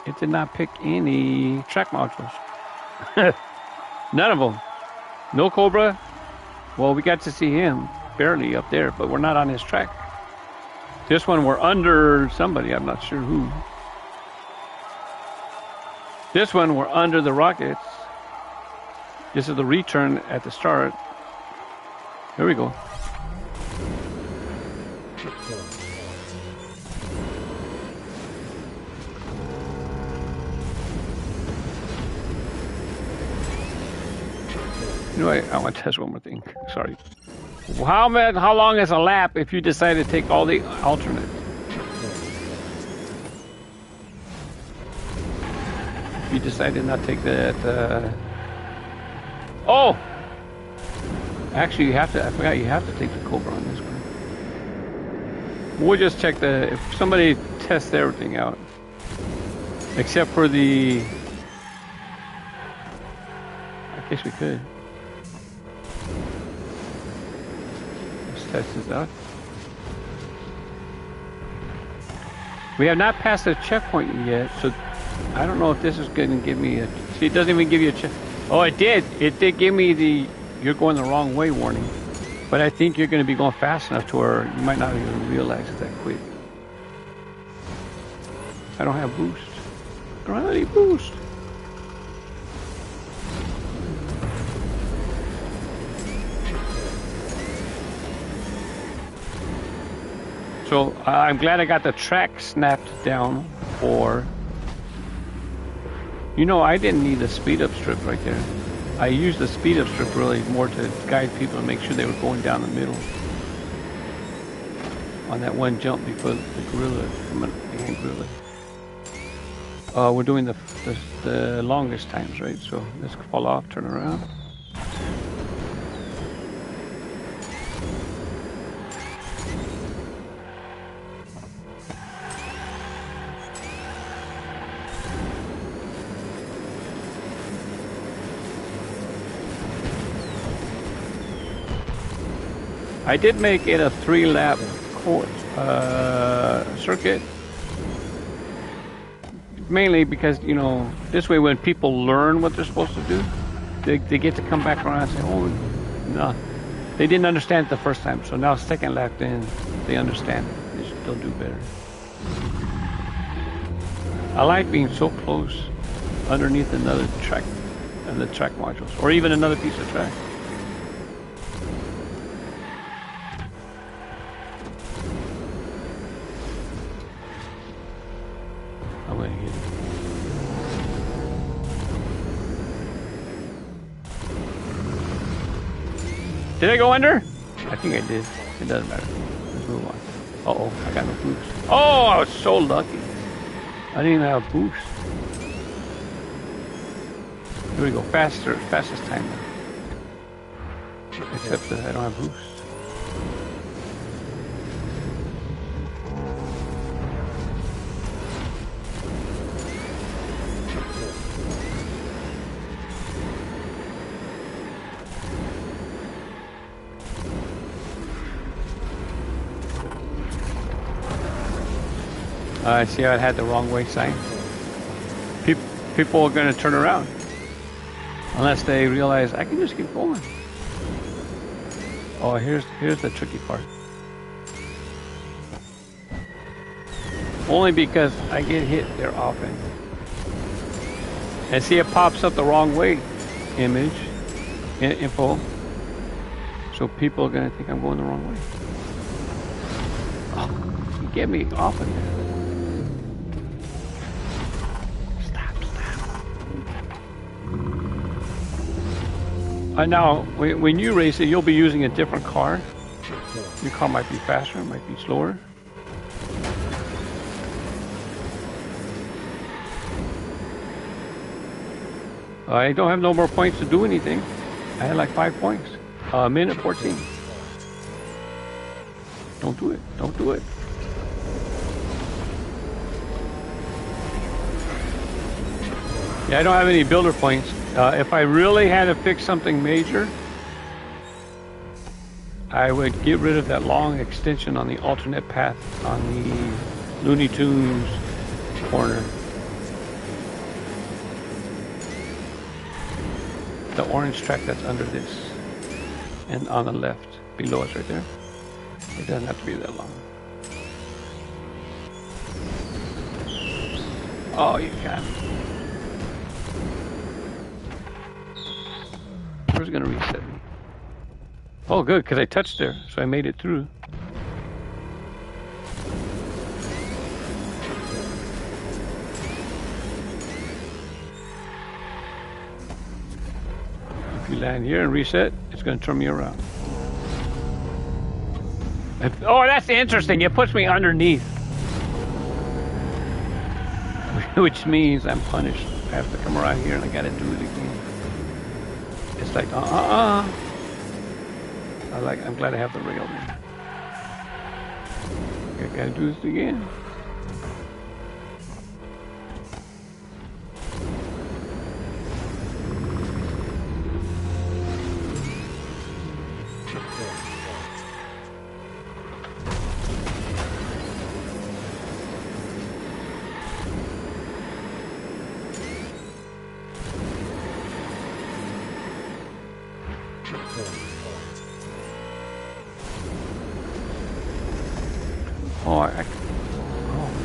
It did not pick any track modules. None of them. No Cobra. Well, we got to see him barely up there, but we're not on his track. This one we're under somebody. I'm not sure who. This one we're under the rockets. This is the return at the start. Here we go. You know, I want to test one more thing. Sorry. How long is a lap if you decide to take all the alternates? If you decide to not take that. Oh! Actually, you have to. I forgot you have to take the Cobra on this one. We'll just check the. If somebody tests everything out, except for the. I guess we could. Test this out. We have not passed the checkpoint yet, so I don't know if this is going to give me a. See, it doesn't even give you a check. Oh, it did. It did give me the "you're going the wrong way" warning, but I think you're going to be going fast enough to where you might not even realize it that quick. I don't have boost. I don't have any boost. So I'm glad I got the track snapped down for, you know, I didn't need the speed up strip right there. I used the speed up strip really more to guide people and make sure they were going down the middle on that one jump before the gorilla, behind gorilla. We're doing the longest times, right? So let's fall off, turn around. I did make it a 3-lap circuit, mainly because, you know, this way when people learn what they're supposed to do, they get to come back around and say, oh, no, they didn't understand it the first time, so now second lap then they understand it. They'll do better. I like being so close underneath another track, and the track modules, or even another piece of track. Did I go under? I think I did. It doesn't matter. Let's move on. Uh-oh, I got no boost. Oh, I was so lucky. I didn't even have a boost. Here we go. Fastest time now. Except that I don't have boost. I see how it had the wrong way sign. People are going to turn around unless they realize I can just keep going. Oh, here's the tricky part. Only because I get hit there often. And see, it pops up the wrong way image, info. So people are going to think I'm going the wrong way. Oh, you get me off of there. Now, when you race it, you'll be using a different car. Your car might be faster, might be slower. I don't have no more points to do anything. I had like 5 points. Minute 14. Don't do it. Don't do it. Yeah, I don't have any builder points. If I really had to fix something major, I would get rid of that long extension on the alternate path on the Looney Tunes corner. The orange track that's under this. And on the left, below us right there. It doesn't have to be that long. Oh, you got me. Where's it gonna reset me? Oh, good, because I touched there, so I made it through. If you land here and reset, it's going to turn me around. Oh, that's interesting. It puts me underneath. Which means I'm punished. I have to come around here and I got to do it again. It's like, I'm glad I have the rail there. I got to do this again.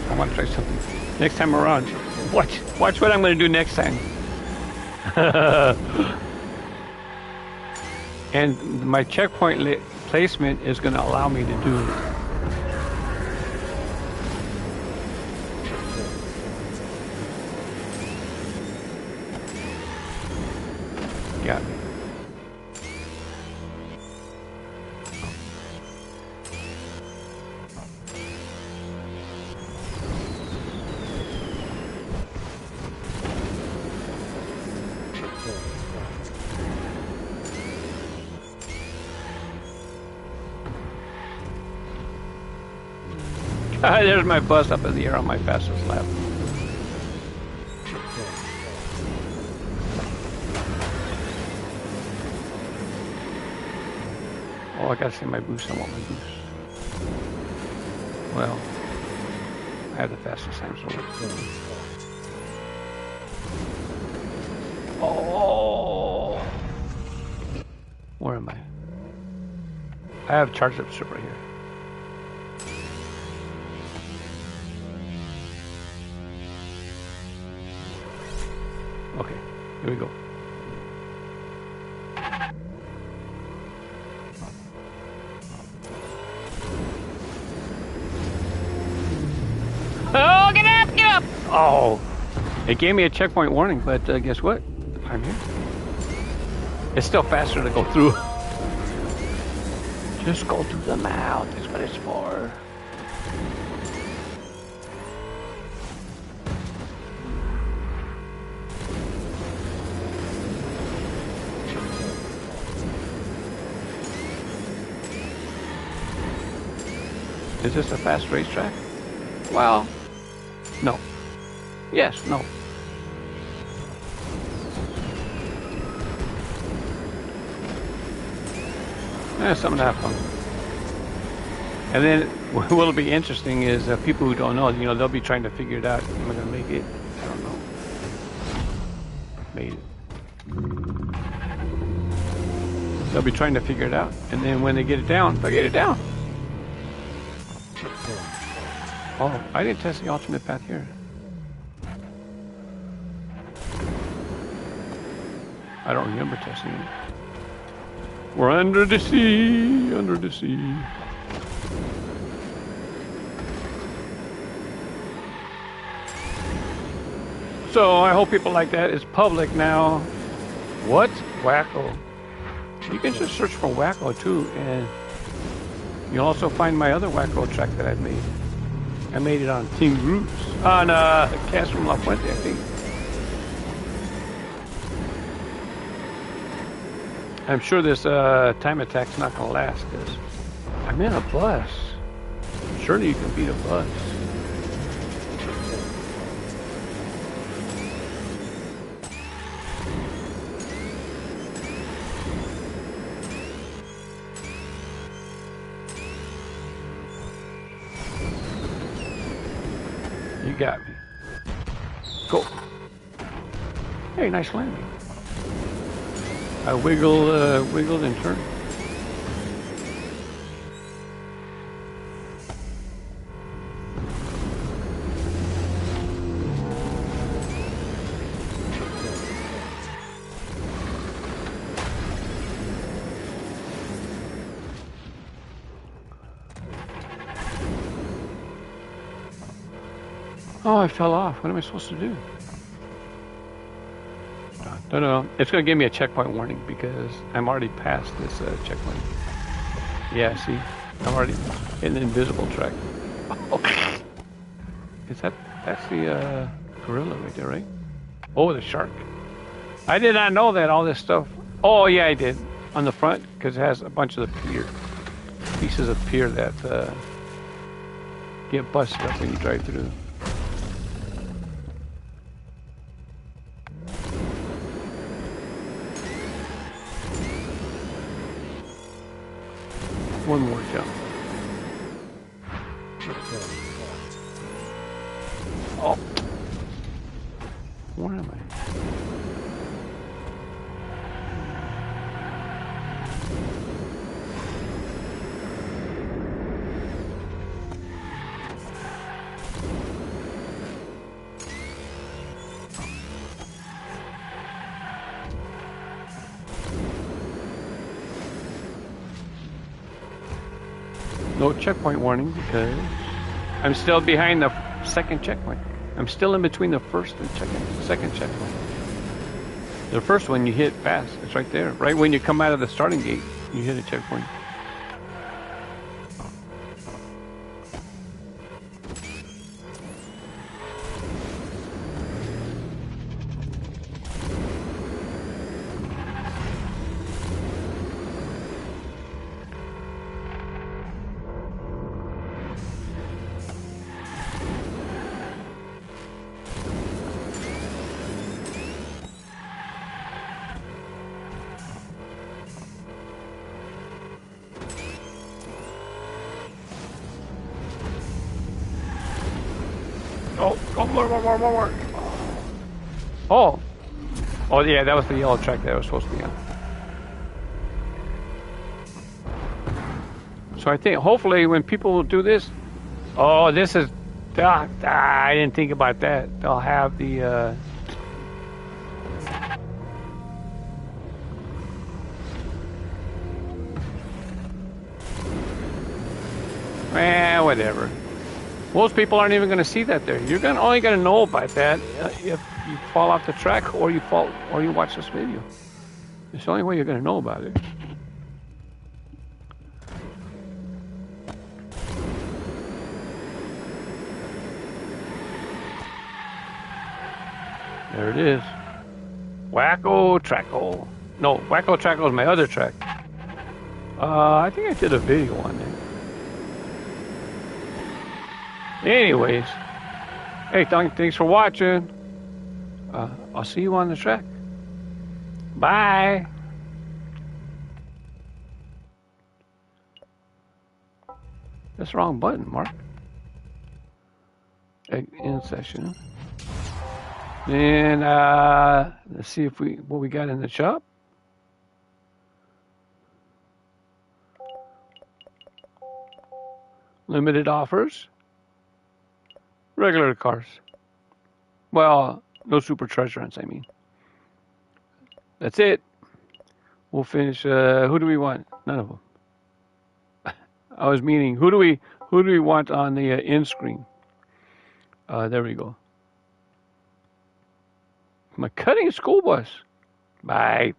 I want to try something. Next time around, watch what I'm going to do next time. And my checkpoint placement is going to allow me to do it. Got me. There's my bus up in the air on my fastest lap. Oh, I gotta see my boost. I want my boost. Well, I have the fastest time, so let's go. Oh! Where am I? I have charged up ship right here. Okay, here we go. Oh, get up, get up! Oh, it gave me a checkpoint warning, but guess what? I'm here. It's still faster to go through. Just go through the mouth, that's what it's for. Is this a fast racetrack? Well, no. Yes, no. Something to have fun. And then what'll be interesting is people who don't know, you know, they'll be trying to figure it out. Am I going to make it? I don't know. Made it. They'll be trying to figure it out. And then when they get it down, they'll get it down. Oh, I didn't test the alternate path here. I don't remember testing it. We're under the sea, under the sea. So I hope people like that. It's public now. What? Wacko. You can just search for Wacko too, and you'll also find my other Wacko track that I've made. I made it on Team Groups, on KAZfromLaPuente, I think. I'm sure this time attack's not going to last, because I'm in a bus. Surely you can beat a bus. You got me. Go. Hey, nice landing. I wiggled and turned. Oh, I fell off. What am I supposed to do? No. It's going to give me a checkpoint warning because I'm already past this checkpoint. Yeah, see? I'm already in the invisible track. Oh. That's the gorilla right there, right? Oh, the shark. I did not know that all this stuff. Oh, yeah, I did. On the front, because it has a bunch of the pier. Pieces of pier that get busted up when you drive through. One more jump. Oh. Where am I? No checkpoint warning because I'm still behind the second checkpoint. I'm still in between the first and second checkpoint. The first one you hit fast. It's right there. Right when you come out of the starting gate, you hit a checkpoint. Oh, more. Oh, yeah, that was the yellow track that I was supposed to be on. So I think hopefully when people do this, this is, I didn't think about that. They'll have the, whatever. Most people aren't even going to see that there. You're only going to know about that if you fall off the track or you watch this video. It's the only way you're going to know about it. There it is. Wacko Tracko. No, Wacko Tracko is my other track. I think I did a video on that. Anyways, hey, thanks for watching. I'll see you on the track. Bye. That's the wrong button, Mark. End session. And let's see what we got in the shop. Limited offers. Regular cars. Well, no super treasure hunts, I mean. That's it. We'll finish. Who do we want? None of them. I was meaning, who do we want on the end screen? There we go. I'm cutting a school bus. Bye.